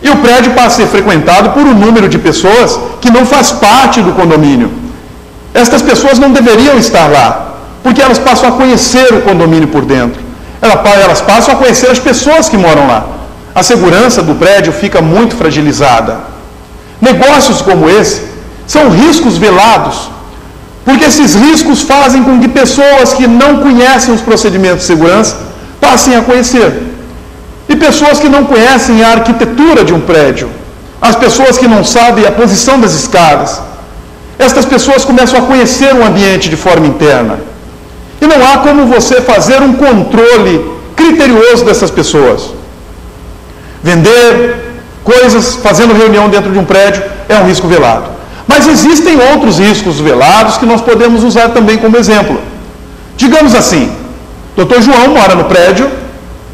E o prédio passa a ser frequentado por um número de pessoas que não faz parte do condomínio. Estas pessoas não deveriam estar lá, porque elas passam a conhecer o condomínio por dentro. Elas passam a conhecer as pessoas que moram lá. A segurança do prédio fica muito fragilizada. Negócios como esse são riscos velados, porque esses riscos fazem com que pessoas que não conhecem os procedimentos de segurança passem a conhecer. E pessoas que não conhecem a arquitetura de um prédio, as pessoas que não sabem a posição das escadas, estas pessoas começam a conhecer o ambiente de forma interna. E não há como você fazer um controle criterioso dessas pessoas. Vender coisas, fazendo reunião dentro de um prédio, é um risco velado. Mas existem outros riscos velados que nós podemos usar também como exemplo. Digamos assim, Dr. João mora no prédio,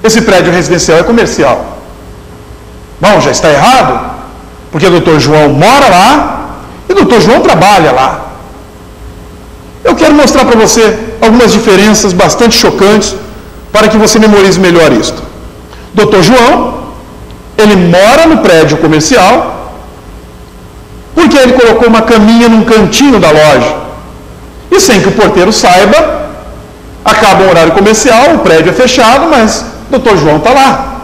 esse prédio residencial é comercial. Bom, já está errado, porque o Dr. João mora lá e o Dr. João trabalha lá. Eu quero mostrar para você algumas diferenças bastante chocantes para que você memorize melhor isto. Dr. João, ele mora no prédio comercial porque ele colocou uma caminha num cantinho da loja. E sem que o porteiro saiba, acaba o horário comercial, o prédio é fechado, mas o Dr. João está lá.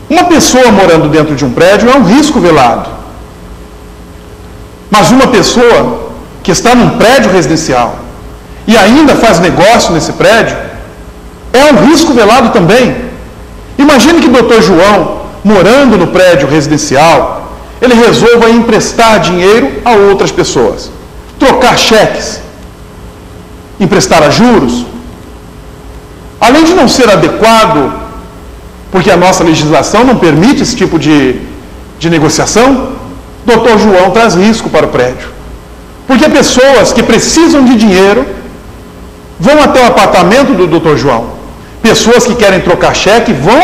Uma pessoa morando dentro de um prédio é um risco velado. Mas uma pessoa que está num prédio residencial e ainda faz negócio nesse prédio é um risco velado também. Imagine que o Dr. João, morando no prédio residencial, ele resolva emprestar dinheiro a outras pessoas, trocar cheques, emprestar a juros. Além de não ser adequado, porque a nossa legislação não permite esse tipo de negociação, Dr. João traz risco para o prédio. Porque pessoas que precisam de dinheiro vão até o apartamento do Dr. João. Pessoas que querem trocar cheque vão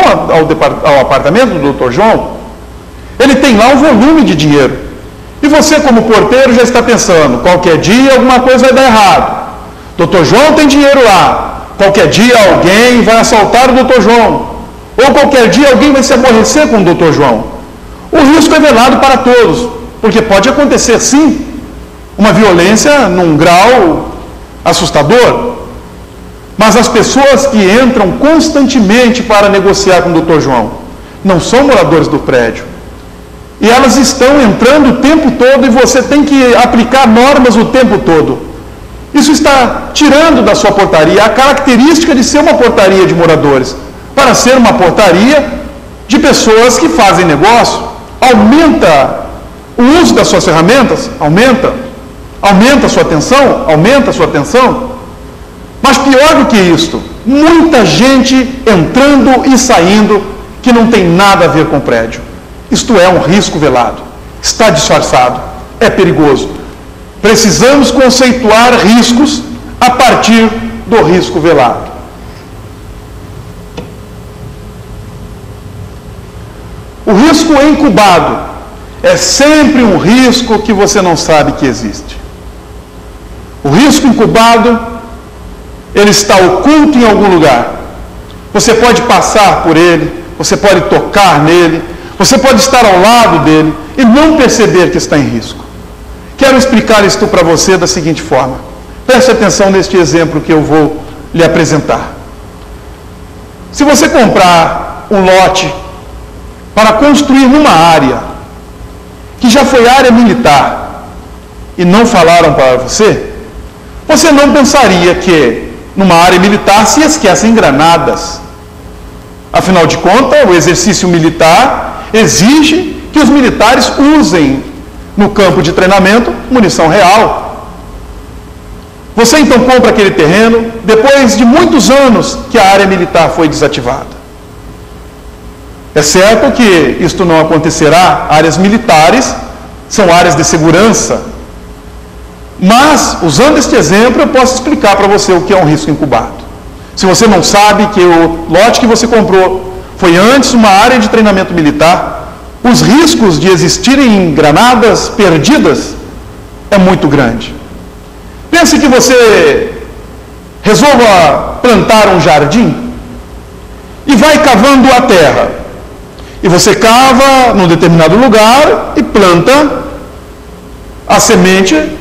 ao apartamento do Dr. João. Ele tem lá um volume de dinheiro. E você, como porteiro, já está pensando, qualquer dia alguma coisa vai dar errado. Dr. João tem dinheiro lá. Qualquer dia alguém vai assaltar o Dr. João. Ou qualquer dia alguém vai se aborrecer com o Dr. João. O risco é velado para todos, porque pode acontecer sim uma violência num grau assustador. Mas as pessoas que entram constantemente para negociar com o Dr. João não são moradores do prédio. E elas estão entrando o tempo todo e você tem que aplicar normas o tempo todo. Isso está tirando da sua portaria a característica de ser uma portaria de moradores, para ser uma portaria de pessoas que fazem negócio. Aumenta o uso das suas ferramentas, aumenta a sua atenção, mas pior do que isto, muita gente entrando e saindo que não tem nada a ver com o prédio. Isto é um risco velado, está disfarçado, é perigoso. Precisamos conceituar riscos a partir do risco velado. O risco incubado é sempre um risco que você não sabe que existe. O risco incubado, ele está oculto em algum lugar. Você pode passar por ele, você pode tocar nele, você pode estar ao lado dele e não perceber que está em risco. Quero explicar isto para você da seguinte forma. Preste atenção neste exemplo que eu vou lhe apresentar. Se você comprar um lote para construir numa área que já foi área militar e não falaram para você, você não pensaria que numa área militar se esquecem granadas. Afinal de contas, o exercício militar exige que os militares usem no campo de treinamento munição real. Você então compra aquele terreno depois de muitos anos que a área militar foi desativada. É certo que isto não acontecerá, áreas militares são áreas de segurança, mas, usando este exemplo, eu posso explicar para você o que é um risco incubado. Se você não sabe que o lote que você comprou foi antes uma área de treinamento militar, os riscos de existirem granadas perdidas é muito grande. Pense que você resolva plantar um jardim e vai cavando a terra. E você cava num determinado lugar e planta a semente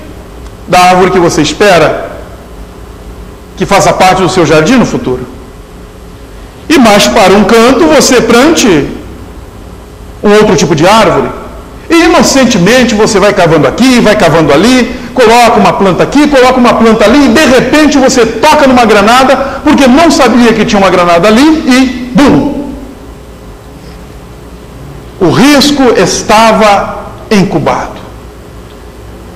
da árvore que você espera que faça parte do seu jardim no futuro. E mais para um canto você plante um outro tipo de árvore. E inocentemente você vai cavando aqui, vai cavando ali, coloca uma planta aqui, coloca uma planta ali, e de repente você toca numa granada, porque não sabia que tinha uma granada ali, e bum! O risco estava incubado.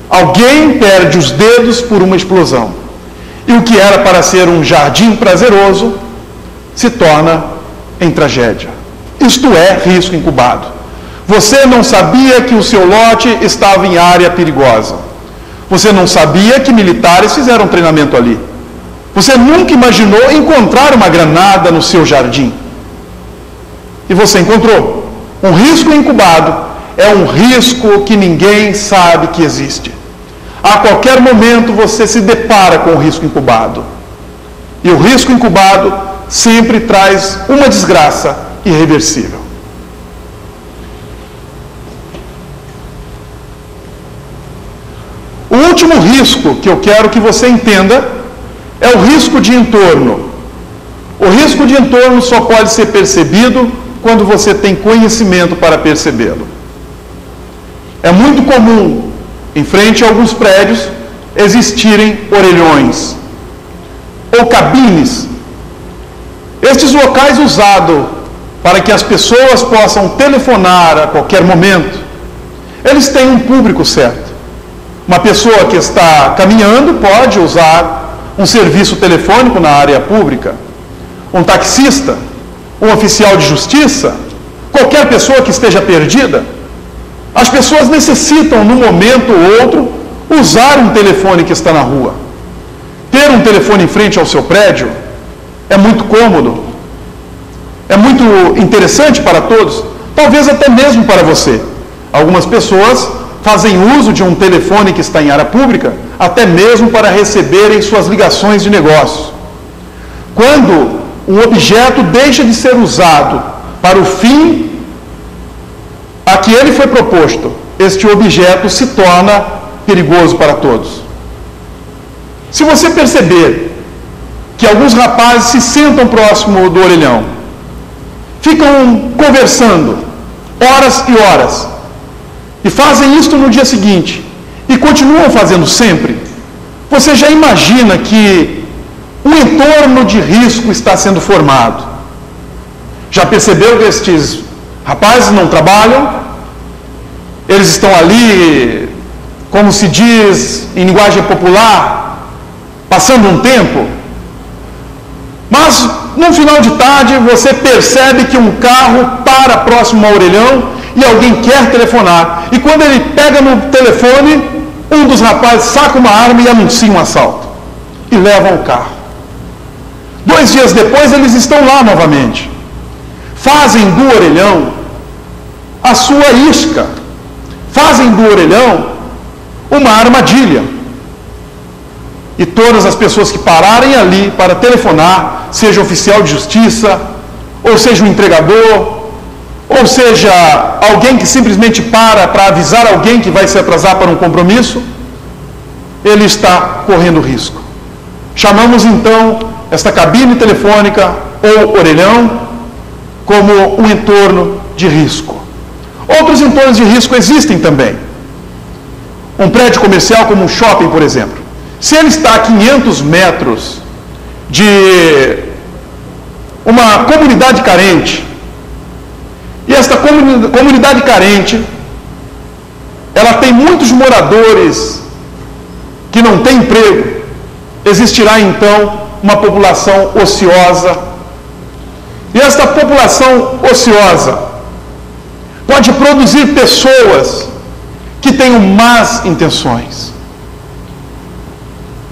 Alguém perde os dedos por uma explosão. E o que era para ser um jardim prazeroso se torna em tragédia. Isto é risco incubado. Você não sabia que o seu lote estava em área perigosa. Você não sabia que militares fizeram treinamento ali. Você nunca imaginou encontrar uma granada no seu jardim. E você encontrou. Um risco incubado é um risco que ninguém sabe que existe. A qualquer momento você se depara com o risco incubado. E o risco incubado sempre traz uma desgraça irreversível. O último risco que eu quero que você entenda é o risco de entorno. O risco de entorno só pode ser percebido quando você tem conhecimento para percebê-lo. É muito comum, em frente a alguns prédios, existirem orelhões ou cabines. Estes locais usados para que as pessoas possam telefonar a qualquer momento, eles têm um público certo. Uma pessoa que está caminhando pode usar um serviço telefônico na área pública. Um taxista, um oficial de justiça, qualquer pessoa que esteja perdida. As pessoas necessitam, num momento ou outro, usar um telefone que está na rua. Ter um telefone em frente ao seu prédio é muito cômodo, é muito interessante para todos, talvez até mesmo para você. Algumas pessoas fazem uso de um telefone que está em área pública, até mesmo para receberem suas ligações de negócios. Quando um objeto deixa de ser usado para o fim a que ele foi proposto, este objeto se torna perigoso para todos. Se você perceber que alguns rapazes se sentam próximo do orelhão, ficam conversando horas e horas, e fazem isto no dia seguinte, e continuam fazendo sempre, você já imagina que um entorno de risco está sendo formado. Já percebeu que estes rapazes não trabalham? Eles estão ali, como se diz em linguagem popular, passando um tempo. Mas, no final de tarde, você percebe que um carro para próximo ao orelhão e alguém quer telefonar. E quando ele pega no telefone, um dos rapazes saca uma arma e anuncia um assalto. E levam o carro. 2 dias depois, eles estão lá novamente. Fazem do orelhão a sua isca. Fazem do orelhão uma armadilha. E todas as pessoas que pararem ali para telefonar, seja oficial de justiça, ou seja um entregador, ou seja alguém que simplesmente para avisar alguém que vai se atrasar para um compromisso, ele está correndo risco. Chamamos então esta cabine telefônica ou orelhão como um entorno de risco. Outros entornos de risco existem também. Um prédio comercial como um shopping, por exemplo. Se ele está a 500 metros de uma comunidade carente, e esta comunidade carente, ela tem muitos moradores que não têm emprego, existirá então uma população ociosa. E esta população ociosa pode produzir pessoas que tenham más intenções.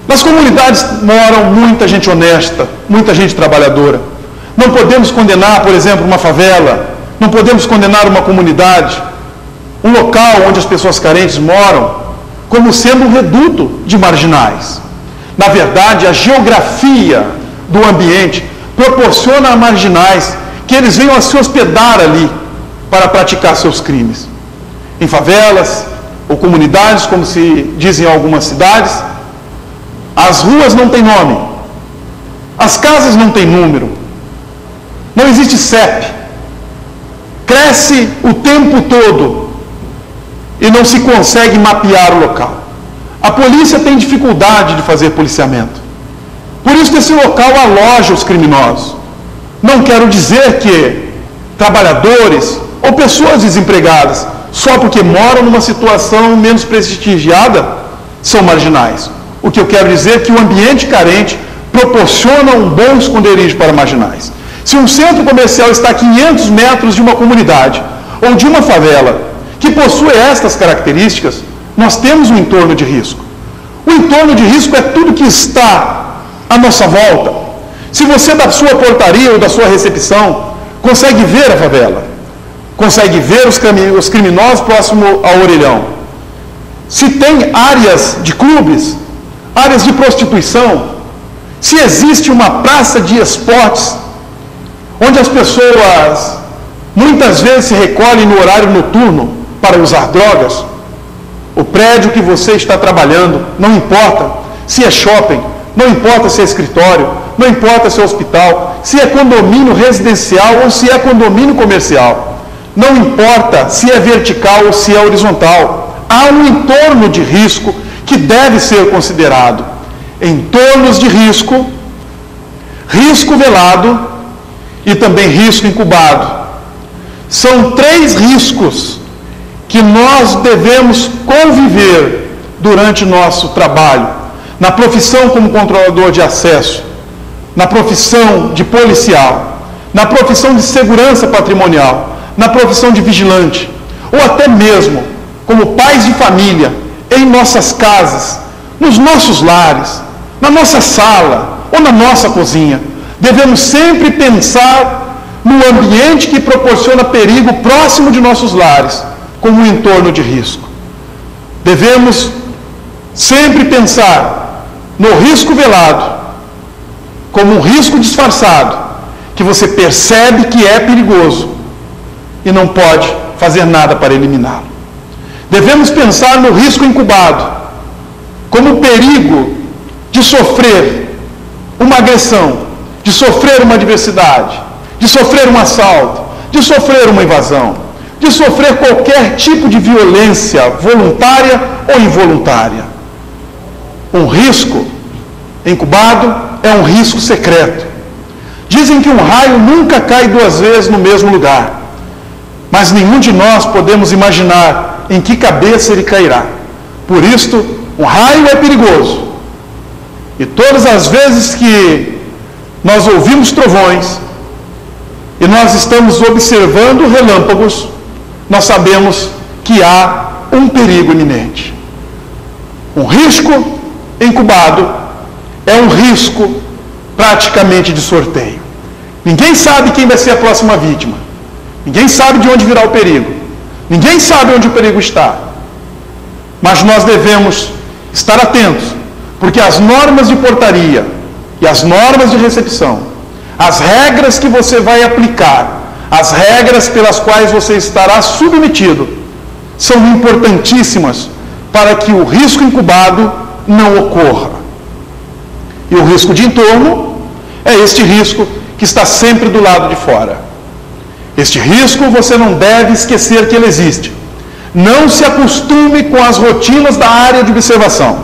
Nas comunidades moram muita gente honesta, muita gente trabalhadora. Não podemos condenar, por exemplo, uma favela, não podemos condenar uma comunidade, um local onde as pessoas carentes moram, como sendo um reduto de marginais. Na verdade, a geografia do ambiente proporciona a marginais que eles venham a se hospedar ali para praticar seus crimes. Em favelas ou comunidades, como se diz em algumas cidades, as ruas não têm nome, as casas não têm número, não existe CEP, cresce o tempo todo e não se consegue mapear o local. A polícia tem dificuldade de fazer policiamento. Por isso esse local aloja os criminosos. Não quero dizer que trabalhadores ou pessoas desempregadas, só porque moram numa situação menos prestigiada, são marginais. O que eu quero dizer é que o ambiente carente proporciona um bom esconderijo para marginais. Se um centro comercial está a 500 metros de uma comunidade ou de uma favela que possui estas características, nós temos um entorno de risco. O entorno de risco é tudo que está à nossa volta. Se você da sua portaria ou da sua recepção consegue ver a favela, consegue ver os criminosos próximo ao orelhão, se tem áreas de clubes, áreas de prostituição, se existe uma praça de esportes, onde as pessoas muitas vezes se recolhem no horário noturno para usar drogas, o prédio que você está trabalhando, não importa se é shopping, não importa se é escritório, não importa se é hospital, se é condomínio residencial ou se é condomínio comercial, não importa se é vertical ou se é horizontal, há um entorno de risco que deve ser considerado. Entornos de risco, risco velado e também risco incubado. São 3 riscos que nós devemos conviver durante nosso trabalho, na profissão como controlador de acesso, na profissão de policial, na profissão de segurança patrimonial, na profissão de vigilante, ou até mesmo como pais de família, em nossas casas, nos nossos lares, na nossa sala ou na nossa cozinha. Devemos sempre pensar no ambiente que proporciona perigo próximo de nossos lares, como um entorno de risco. Devemos sempre pensar no risco velado, como um risco disfarçado, que você percebe que é perigoso e não pode fazer nada para eliminá-lo. Devemos pensar no risco incubado, como o perigo de sofrer uma agressão, de sofrer uma adversidade, de sofrer um assalto, de sofrer uma invasão, de sofrer qualquer tipo de violência voluntária ou involuntária. Um risco incubado é um risco secreto. Dizem que um raio nunca cai duas vezes no mesmo lugar, mas nenhum de nós podemos imaginar em que cabeça ele cairá. Por isto, um raio é perigoso. E todas as vezes que nós ouvimos trovões e nós estamos observando relâmpagos, nós sabemos que há um perigo iminente. Um risco incubado é um risco praticamente de sorteio. Ninguém sabe quem vai ser a próxima vítima. Ninguém sabe de onde virá o perigo. Ninguém sabe onde o perigo está. Mas nós devemos estar atentos, porque as normas de portaria e as normas de recepção, as regras que você vai aplicar, as regras pelas quais você estará submetido, são importantíssimas para que o risco incubado não ocorra. E o risco de entorno é este risco que está sempre do lado de fora. Este risco você não deve esquecer que ele existe. Não se acostume com as rotinas da área de observação.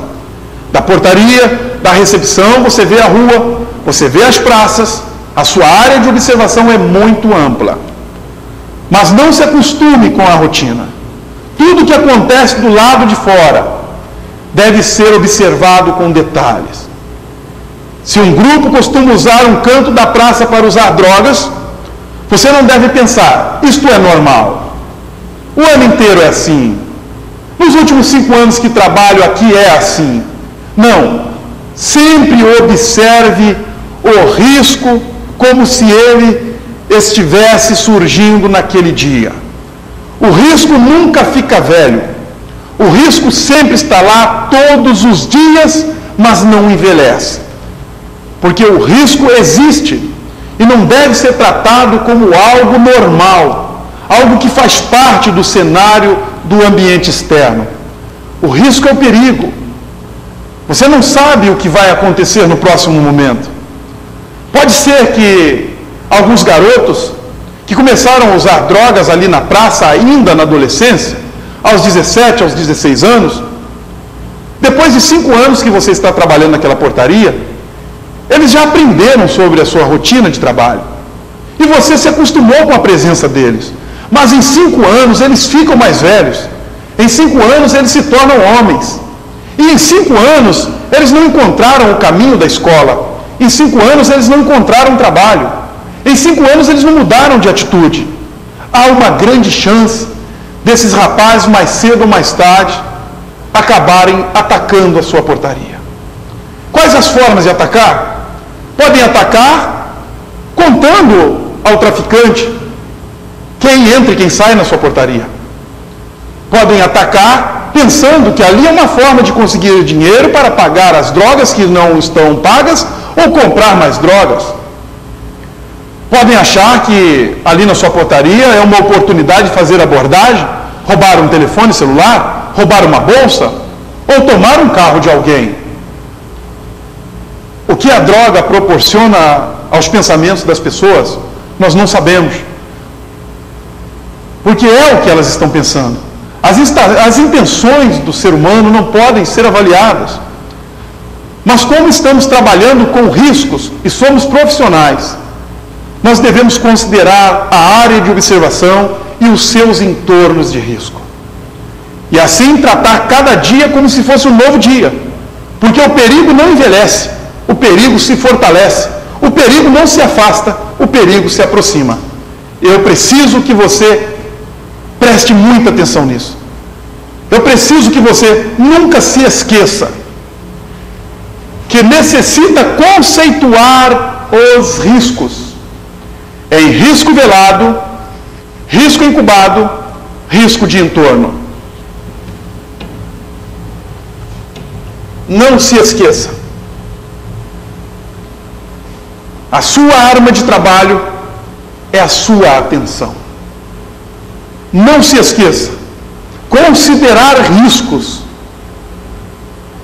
Da portaria, da recepção, você vê a rua, você vê as praças, a sua área de observação é muito ampla. Mas não se acostume com a rotina. Tudo que acontece do lado de fora deve ser observado com detalhes. Se um grupo costuma usar um canto da praça para usar drogas, você não deve pensar, isto é normal. O ano inteiro é assim. Nos últimos 5 anos que trabalho aqui é assim. Não. Sempre observe o risco como se ele estivesse surgindo naquele dia. O risco nunca fica velho. O risco sempre está lá todos os dias, mas não envelhece. Porque o risco existe e não deve ser tratado como algo normal, algo que faz parte do cenário do ambiente externo. O risco é o perigo. Você não sabe o que vai acontecer no próximo momento. Pode ser que alguns garotos que começaram a usar drogas ali na praça ainda na adolescência, aos 17, aos 16 anos, depois de 5 anos que você está trabalhando naquela portaria, eles já aprenderam sobre a sua rotina de trabalho. E você se acostumou com a presença deles. Mas em 5 anos eles ficam mais velhos. Em 5 anos eles se tornam homens. E em 5 anos eles não encontraram o caminho da escola. Em 5 anos eles não encontraram trabalho. Em 5 anos eles não mudaram de atitude. Há uma grande chance desses rapazes, mais cedo ou mais tarde, acabarem atacando a sua portaria. Quais as formas de atacar? Podem atacar contando ao traficante quem entra e quem sai na sua portaria. Podem atacar pensando que ali é uma forma de conseguir dinheiro para pagar as drogas que não estão pagas ou comprar mais drogas. Podem achar que ali na sua portaria é uma oportunidade de fazer abordagem, roubar um telefone celular, roubar uma bolsa ou tomar um carro de alguém. O que a droga proporciona aos pensamentos das pessoas, nós não sabemos. Porque é o que elas estão pensando. As intenções do ser humano não podem ser avaliadas. Mas como estamos trabalhando com riscos e somos profissionais, nós devemos considerar a área de observação e os seus entornos de risco. E assim tratar cada dia como se fosse um novo dia. Porque o perigo não envelhece, o perigo se fortalece, o perigo não se afasta, o perigo se aproxima. Eu preciso que você preste muita atenção nisso. Eu preciso que você nunca se esqueça que necessita conceituar os riscos. Em risco velado, risco incubado, risco de entorno. Não se esqueça. A sua arma de trabalho é a sua atenção. Não se esqueça. Considerar riscos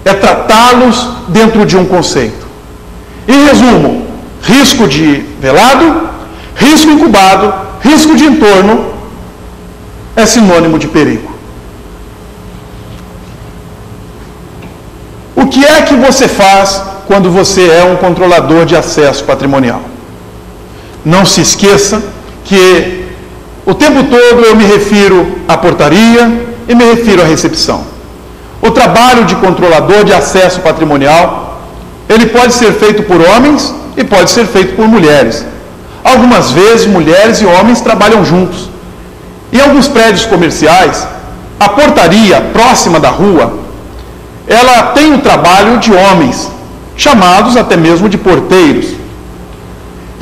é tratá-los dentro de um conceito. Em resumo, risco de velado, risco incubado, risco de entorno é sinônimo de perigo. O que é que você faz quando você é um controlador de acesso patrimonial? Não se esqueça que o tempo todo eu me refiro à portaria e me refiro à recepção. O trabalho de controlador de acesso patrimonial, ele pode ser feito por homens e pode ser feito por mulheres. Algumas vezes, mulheres e homens trabalham juntos. Em alguns prédios comerciais, a portaria próxima da rua, ela tem o trabalho de homens, chamados até mesmo de porteiros.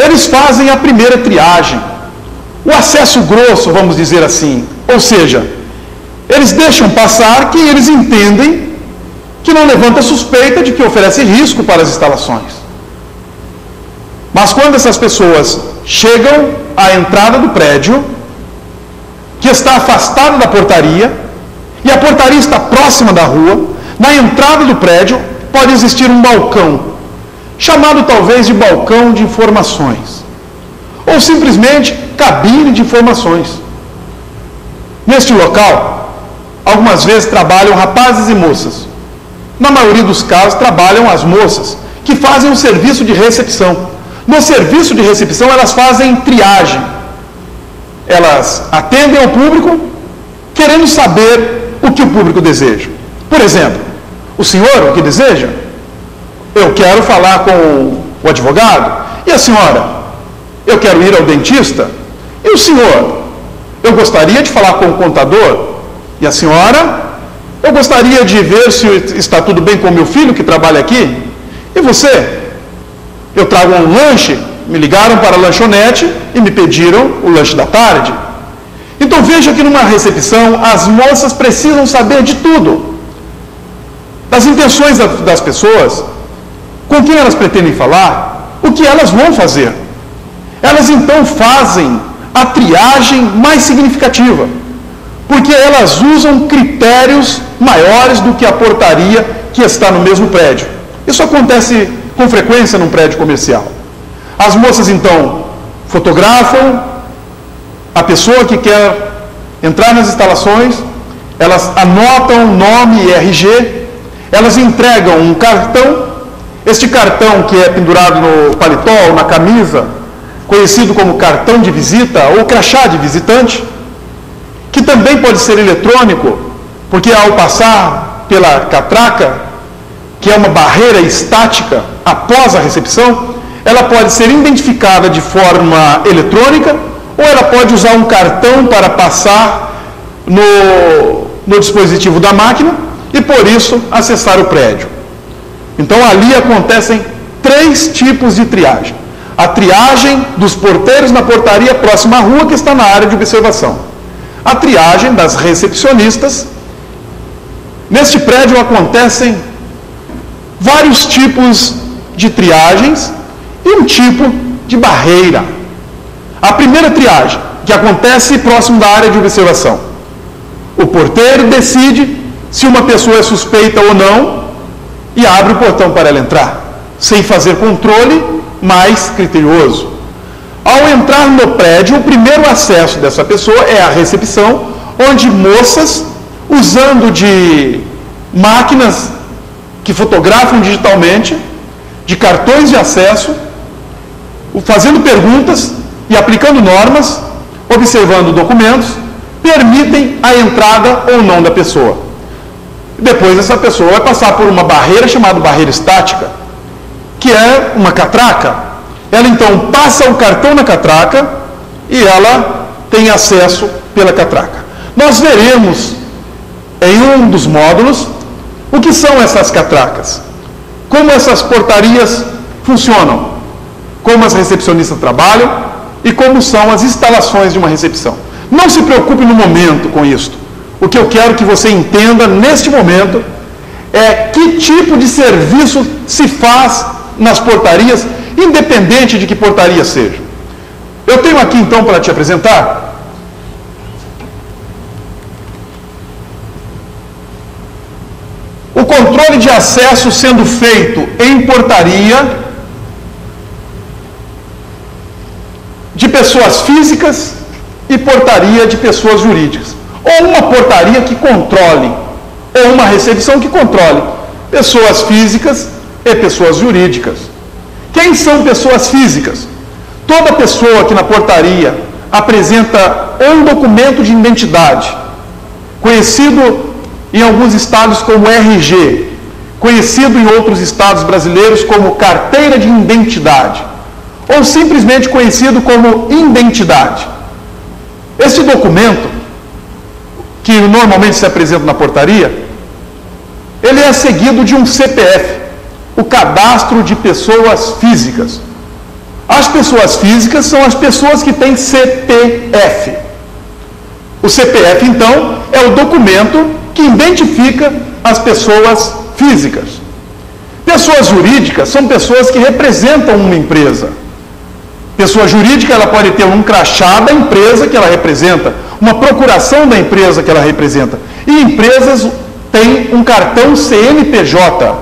Eles fazem a primeira triagem, o acesso grosso, vamos dizer assim, ou seja, eles deixam passar quem eles entendem que não levanta suspeita de que oferece risco para as instalações. Mas quando essas pessoas chegam à entrada do prédio, que está afastada da portaria, e a portaria está próxima da rua, na entrada do prédio pode existir um balcão, chamado talvez de balcão de informações, ou simplesmente cabine de informações. Neste local, algumas vezes trabalham rapazes e moças. Na maioria dos casos, trabalham as moças, que fazem um serviço de recepção. No serviço de recepção, elas fazem triagem. Elas atendem ao público, querendo saber o que o público deseja. Por exemplo, o senhor o que deseja? Eu quero falar com o advogado. E a senhora? Eu quero ir ao dentista. E o senhor? Eu gostaria de falar com o contador. E a senhora? Eu gostaria de ver se está tudo bem com o meu filho que trabalha aqui. E você? Eu trago um lanche. Me ligaram para a lanchonete e me pediram o lanche da tarde. Então veja que numa recepção as moças precisam saber de tudo. Das intenções das pessoas, com quem elas pretendem falar, o que elas vão fazer. Elas então fazem a triagem mais significativa, porque elas usam critérios maiores do que a portaria que está no mesmo prédio. Isso acontece com frequência num prédio comercial. As moças então fotografam a pessoa que quer entrar nas instalações, elas anotam nome e RG, elas entregam um cartão. Este cartão, que é pendurado no paletó ou na camisa, conhecido como cartão de visita ou crachá de visitante, que também pode ser eletrônico, porque ao passar pela catraca, que é uma barreira estática após a recepção, ela pode ser identificada de forma eletrônica, ou ela pode usar um cartão para passar no dispositivo da máquina e, por isso, acessar o prédio. Então, ali acontecem 3 tipos de triagem. A triagem dos porteiros na portaria próxima à rua, que está na área de observação. A triagem das recepcionistas. Neste prédio acontecem vários tipos de triagens e um tipo de barreira. A primeira triagem, que acontece próximo da área de observação. O porteiro decide se uma pessoa é suspeita ou não e abre o portão para ela entrar, sem fazer controle mais criterioso. Ao entrar no prédio, o primeiro acesso dessa pessoa é a recepção, onde moças, usando de máquinas que fotografam digitalmente, de cartões de acesso, fazendo perguntas e aplicando normas, observando documentos, permitem a entrada ou não da pessoa. Depois essa pessoa vai passar por uma barreira chamada barreira estática, que é uma catraca. Ela então passa o cartão na catraca e ela tem acesso pela catraca. Nós veremos em um dos módulos o que são essas catracas, como essas portarias funcionam, como as recepcionistas trabalham e como são as instalações de uma recepção. Não se preocupe no momento com isto. O que eu quero que você entenda neste momento é que tipo de serviço se faz nas portarias, independente de que portaria seja. Eu tenho aqui então para te apresentar o controle de acesso sendo feito em portaria de pessoas físicas e portaria de pessoas jurídicas. Ou uma portaria que controle, ou uma recepção que controle pessoas físicas e pessoas jurídicas. Quem são pessoas físicas? Toda pessoa que na portaria apresenta um documento de identidade, conhecido em alguns estados como RG, conhecido em outros estados brasileiros como carteira de identidade, ou simplesmente conhecido como identidade. Esse documento, que normalmente se apresenta na portaria, ele é seguido de um CPF, o Cadastro de Pessoas Físicas. As pessoas físicas são as pessoas que têm CPF. O CPF, então, é o documento que identifica as pessoas físicas. Pessoas jurídicas são pessoas que representam uma empresa. Pessoa jurídica, ela pode ter um crachá da empresa que ela representa, uma procuração da empresa que ela representa. E empresas têm um cartão CNPJ.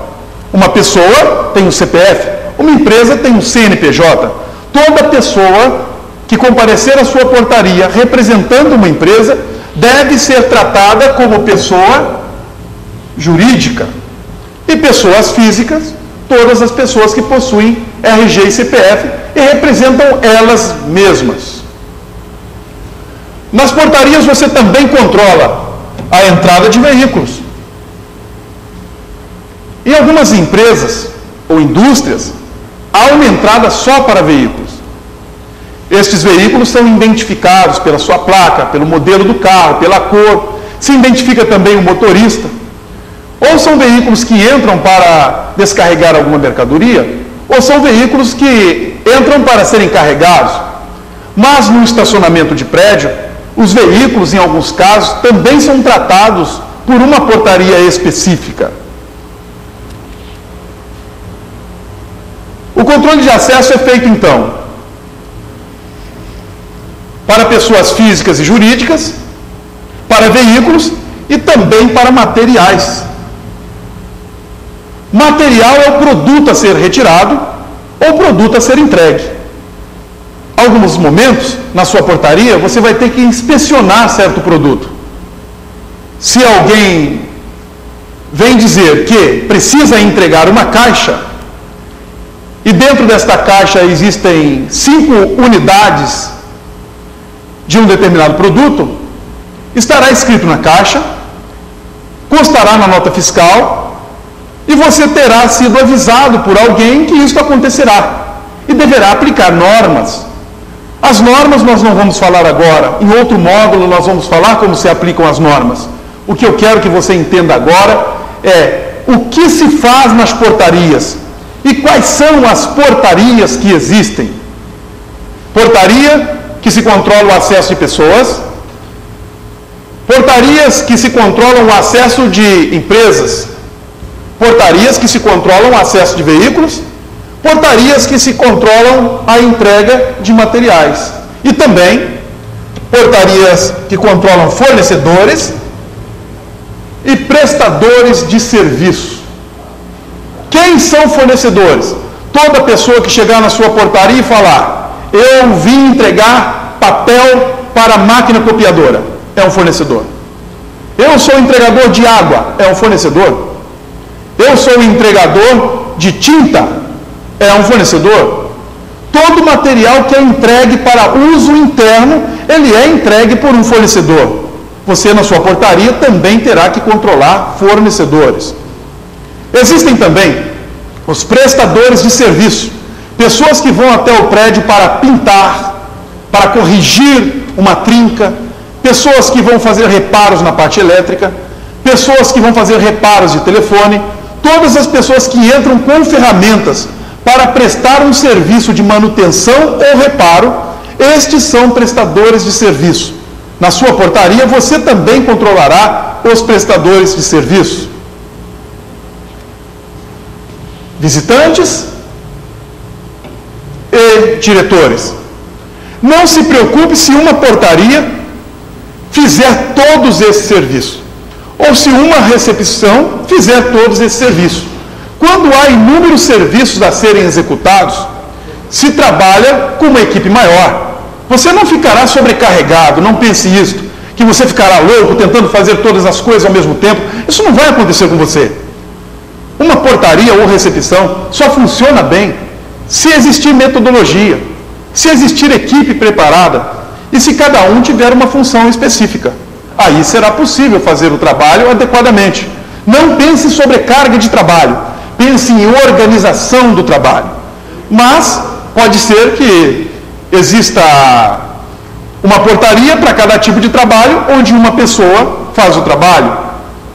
Uma pessoa tem um CPF, uma empresa tem um CNPJ. Toda pessoa que comparecer à sua portaria representando uma empresa deve ser tratada como pessoa jurídica. E pessoas físicas, todas as pessoas que possuem RG e CPF e representam elas mesmas. Nas portarias você também controla a entrada de veículos. Em algumas empresas ou indústrias, há uma entrada só para veículos. Estes veículos são identificados pela sua placa, pelo modelo do carro, pela cor. Se identifica também o motorista. Ou são veículos que entram para descarregar alguma mercadoria, ou são veículos que entram para serem carregados. Mas no estacionamento de prédio, os veículos, em alguns casos, também são tratados por uma portaria específica. O controle de acesso é feito, então, para pessoas físicas e jurídicas, para veículos e também para materiais. Material é o produto a ser retirado ou produto a ser entregue. Em alguns momentos, na sua portaria, você vai ter que inspecionar certo produto. Se alguém vem dizer que precisa entregar uma caixa, e dentro desta caixa existem 5 unidades de um determinado produto, estará escrito na caixa, constará na nota fiscal, e você terá sido avisado por alguém que isso acontecerá, e deverá aplicar normas. As normas nós não vamos falar agora, em outro módulo nós vamos falar como se aplicam as normas. O que eu quero que você entenda agora é o que se faz nas portarias e quais são as portarias que existem. Portaria que se controla o acesso de pessoas, portarias que se controlam o acesso de empresas, portarias que se controlam o acesso de veículos, portarias que se controlam a entrega de materiais e também portarias que controlam fornecedores e prestadores de serviço. Quem são fornecedores? Toda pessoa que chegar na sua portaria e falar: eu vim entregar papel para a máquina copiadora, é um fornecedor. Eu sou entregador de água, é um fornecedor. Eu sou entregador de tinta, é um fornecedor. Todo material que é entregue para uso interno, ele é entregue por um fornecedor. Você, na sua portaria, também terá que controlar fornecedores. Existem também os prestadores de serviço, pessoas que vão até o prédio para pintar, para corrigir uma trinca, pessoas que vão fazer reparos na parte elétrica, pessoas que vão fazer reparos de telefone, todas as pessoas que entram com ferramentas para prestar um serviço de manutenção ou reparo, estes são prestadores de serviço. Na sua portaria, você também controlará os prestadores de serviço. Visitantes e diretores. Não se preocupe se uma portaria fizer todos esses serviços, ou se uma recepção fizer todos esses serviços. Quando há inúmeros serviços a serem executados, se trabalha com uma equipe maior. Você não ficará sobrecarregado, não pense isso, que você ficará louco tentando fazer todas as coisas ao mesmo tempo. Isso não vai acontecer com você. Uma portaria ou recepção só funciona bem se existir metodologia, se existir equipe preparada e se cada um tiver uma função específica. Aí será possível fazer o trabalho adequadamente. Não pense em sobrecarga de trabalho, pense em organização do trabalho. Mas pode ser que exista uma portaria para cada tipo de trabalho, onde uma pessoa faz o trabalho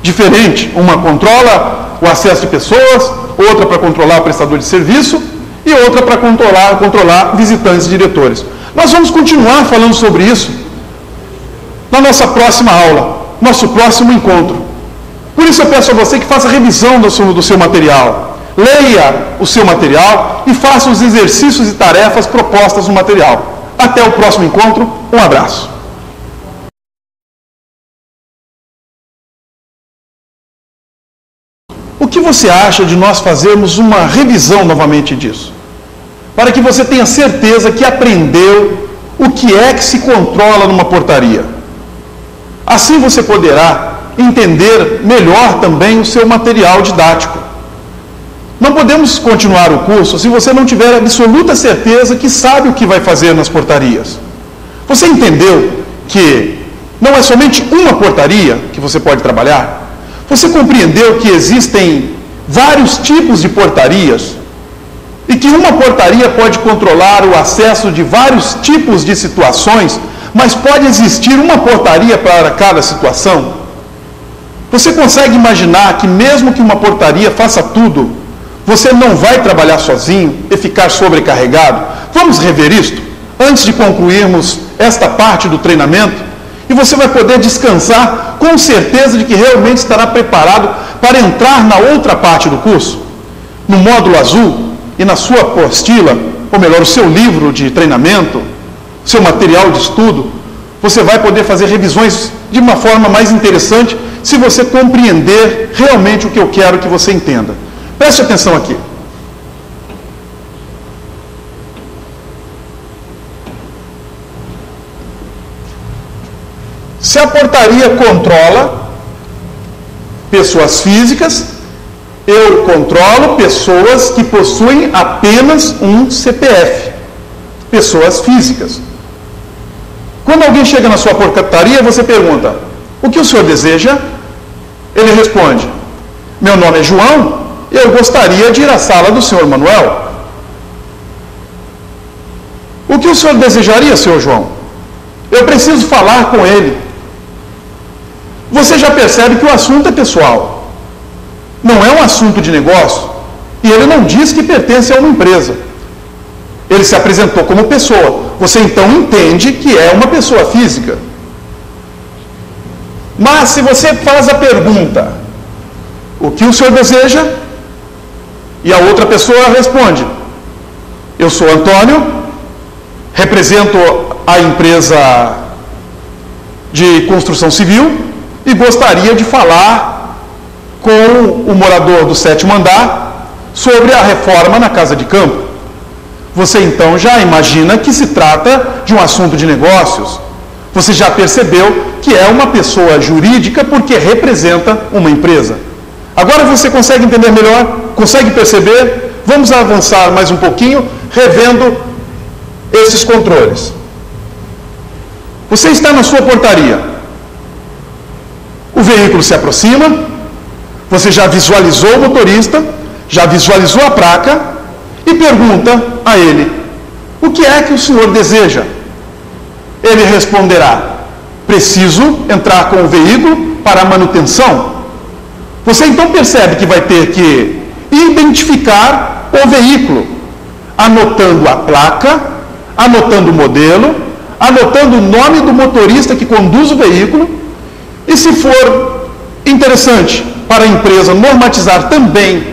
diferente. Uma controla o acesso de pessoas, outra para controlar o prestador de serviço e outra para controlar visitantes e diretores. Nós vamos continuar falando sobre isso na nossa próxima aula, nosso próximo encontro. Por isso eu peço a você que faça revisão do seu material. Leia o seu material e faça os exercícios e tarefas propostas no material. Até o próximo encontro. Um abraço. O que você acha de nós fazermos uma revisão novamente disso? Para que você tenha certeza que aprendeu o que é que se controla numa portaria. Assim você poderá entender melhor também o seu material didático. Não podemos continuar o curso se você não tiver absoluta certeza que sabe o que vai fazer nas portarias. Você entendeu que não é somente uma portaria que você pode trabalhar? Você compreendeu que existem vários tipos de portarias e que uma portaria pode controlar o acesso de vários tipos de situações, mas pode existir uma portaria para cada situação? Você consegue imaginar que mesmo que uma portaria faça tudo, você não vai trabalhar sozinho e ficar sobrecarregado? Vamos rever isto antes de concluirmos esta parte do treinamento? E você vai poder descansar com certeza de que realmente estará preparado para entrar na outra parte do curso. No módulo azul e na sua apostila, ou melhor, o seu livro de treinamento, seu material de estudo, você vai poder fazer revisões de uma forma mais interessante se você compreender realmente o que eu quero que você entenda. Preste atenção aqui. Se a portaria controla pessoas físicas, eu controlo pessoas que possuem apenas um CPF. Pessoas físicas. Quando alguém chega na sua portaria, você pergunta: o que o senhor deseja? Ele responde: meu nome é João, e eu gostaria de ir à sala do senhor Manuel. O que o senhor desejaria, senhor João? Eu preciso falar com ele. Você já percebe que o assunto é pessoal. Não é um assunto de negócio. E ele não diz que pertence a uma empresa. Ele se apresentou como pessoa. Você então entende que é uma pessoa física. Mas se você faz a pergunta: o que o senhor deseja? E a outra pessoa responde: eu sou Antônio, represento a empresa de construção civil e gostaria de falar com o morador do 7º andar sobre a reforma na casa de campo. Você então já imagina que se trata de um assunto de negócios. Você já percebeu que é uma pessoa jurídica porque representa uma empresa. Agora você consegue entender melhor? Consegue perceber? Vamos avançar mais um pouquinho, revendo esses controles. Você está na sua portaria. O veículo se aproxima, você já visualizou o motorista, já visualizou a placa e pergunta a ele: o que é que o senhor deseja? Ele responderá: preciso entrar com o veículo para a manutenção. Você então percebe que vai ter que identificar o veículo, anotando a placa, anotando o modelo, anotando o nome do motorista que conduz o veículo. E se for interessante para a empresa normatizar também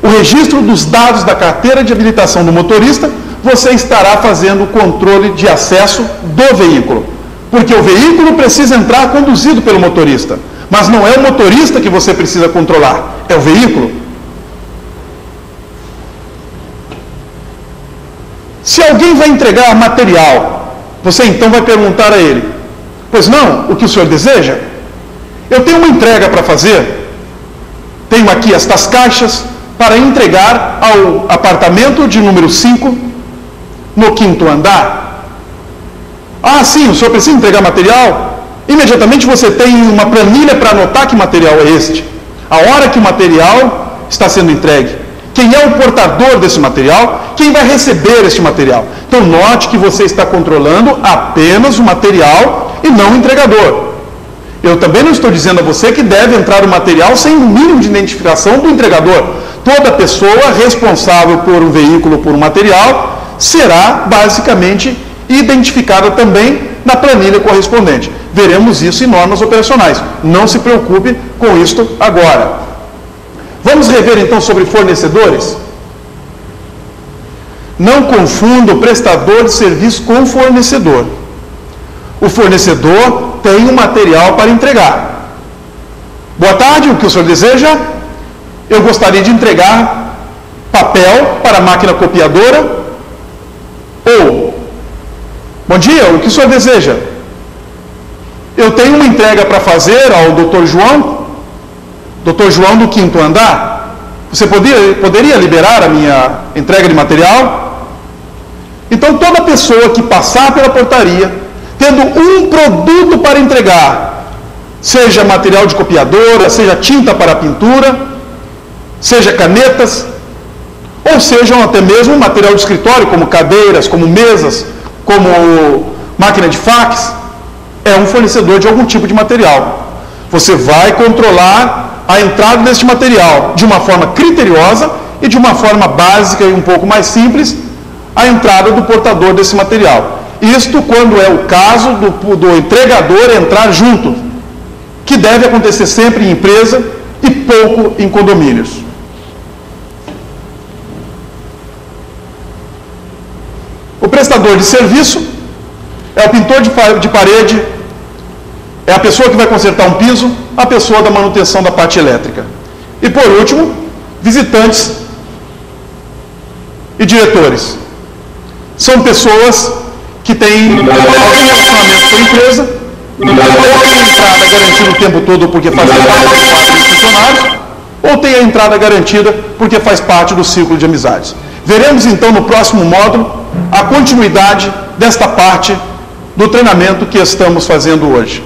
o registro dos dados da carteira de habilitação do motorista, você estará fazendo o controle de acesso do veículo. Porque o veículo precisa entrar conduzido pelo motorista. Mas não é o motorista que você precisa controlar, é o veículo. Se alguém vai entregar material, você então vai perguntar a ele: pois não, o que o senhor deseja? Eu tenho uma entrega para fazer. Tenho aqui estas caixas para entregar ao apartamento de número 5, no 5º andar. Ah, sim, o senhor precisa entregar material? Imediatamente você tem uma planilha para anotar que material é este, a hora que o material está sendo entregue, quem é o portador desse material, quem vai receber este material. Então note que você está controlando apenas o material e não o entregador. Eu também não estou dizendo a você que deve entrar o material sem o mínimo de identificação do entregador. Toda pessoa responsável por um veículo, por um material, será basicamente identificada também na planilha correspondente. Veremos isso em normas operacionais. Não se preocupe com isto agora. Vamos rever então sobre fornecedores? Não confunda o prestador de serviço com o fornecedor. O fornecedor tem um material para entregar. Boa tarde, o que o senhor deseja? Eu gostaria de entregar papel para a máquina copiadora. Ou, bom dia, o que o senhor deseja? Eu tenho uma entrega para fazer ao Dr. João do 5º andar. Você poderia liberar a minha entrega de material? Então, toda pessoa que passar pela portaria, tendo um produto para entregar, seja material de copiadora, seja tinta para pintura, seja canetas, ou sejam até mesmo material de escritório, como cadeiras, como mesas, como máquina de fax, é um fornecedor de algum tipo de material. Você vai controlar a entrada deste material de uma forma criteriosa e de uma forma básica e um pouco mais simples, a entrada do portador desse material. Isto quando é o caso do entregador entrar junto, que deve acontecer sempre em empresa e pouco em condomínios. O prestador de serviço é o pintor de parede, é a pessoa que vai consertar um piso, a pessoa da manutenção da parte elétrica. E por último, visitantes e diretores. São pessoas que têm algum relacionamento com a empresa, ou tem a entrada garantida o tempo todo porque faz parte do quadro dos funcionários, ou tem a entrada garantida porque faz parte do círculo de amizades. Veremos então no próximo módulo a continuidade desta parte do treinamento que estamos fazendo hoje.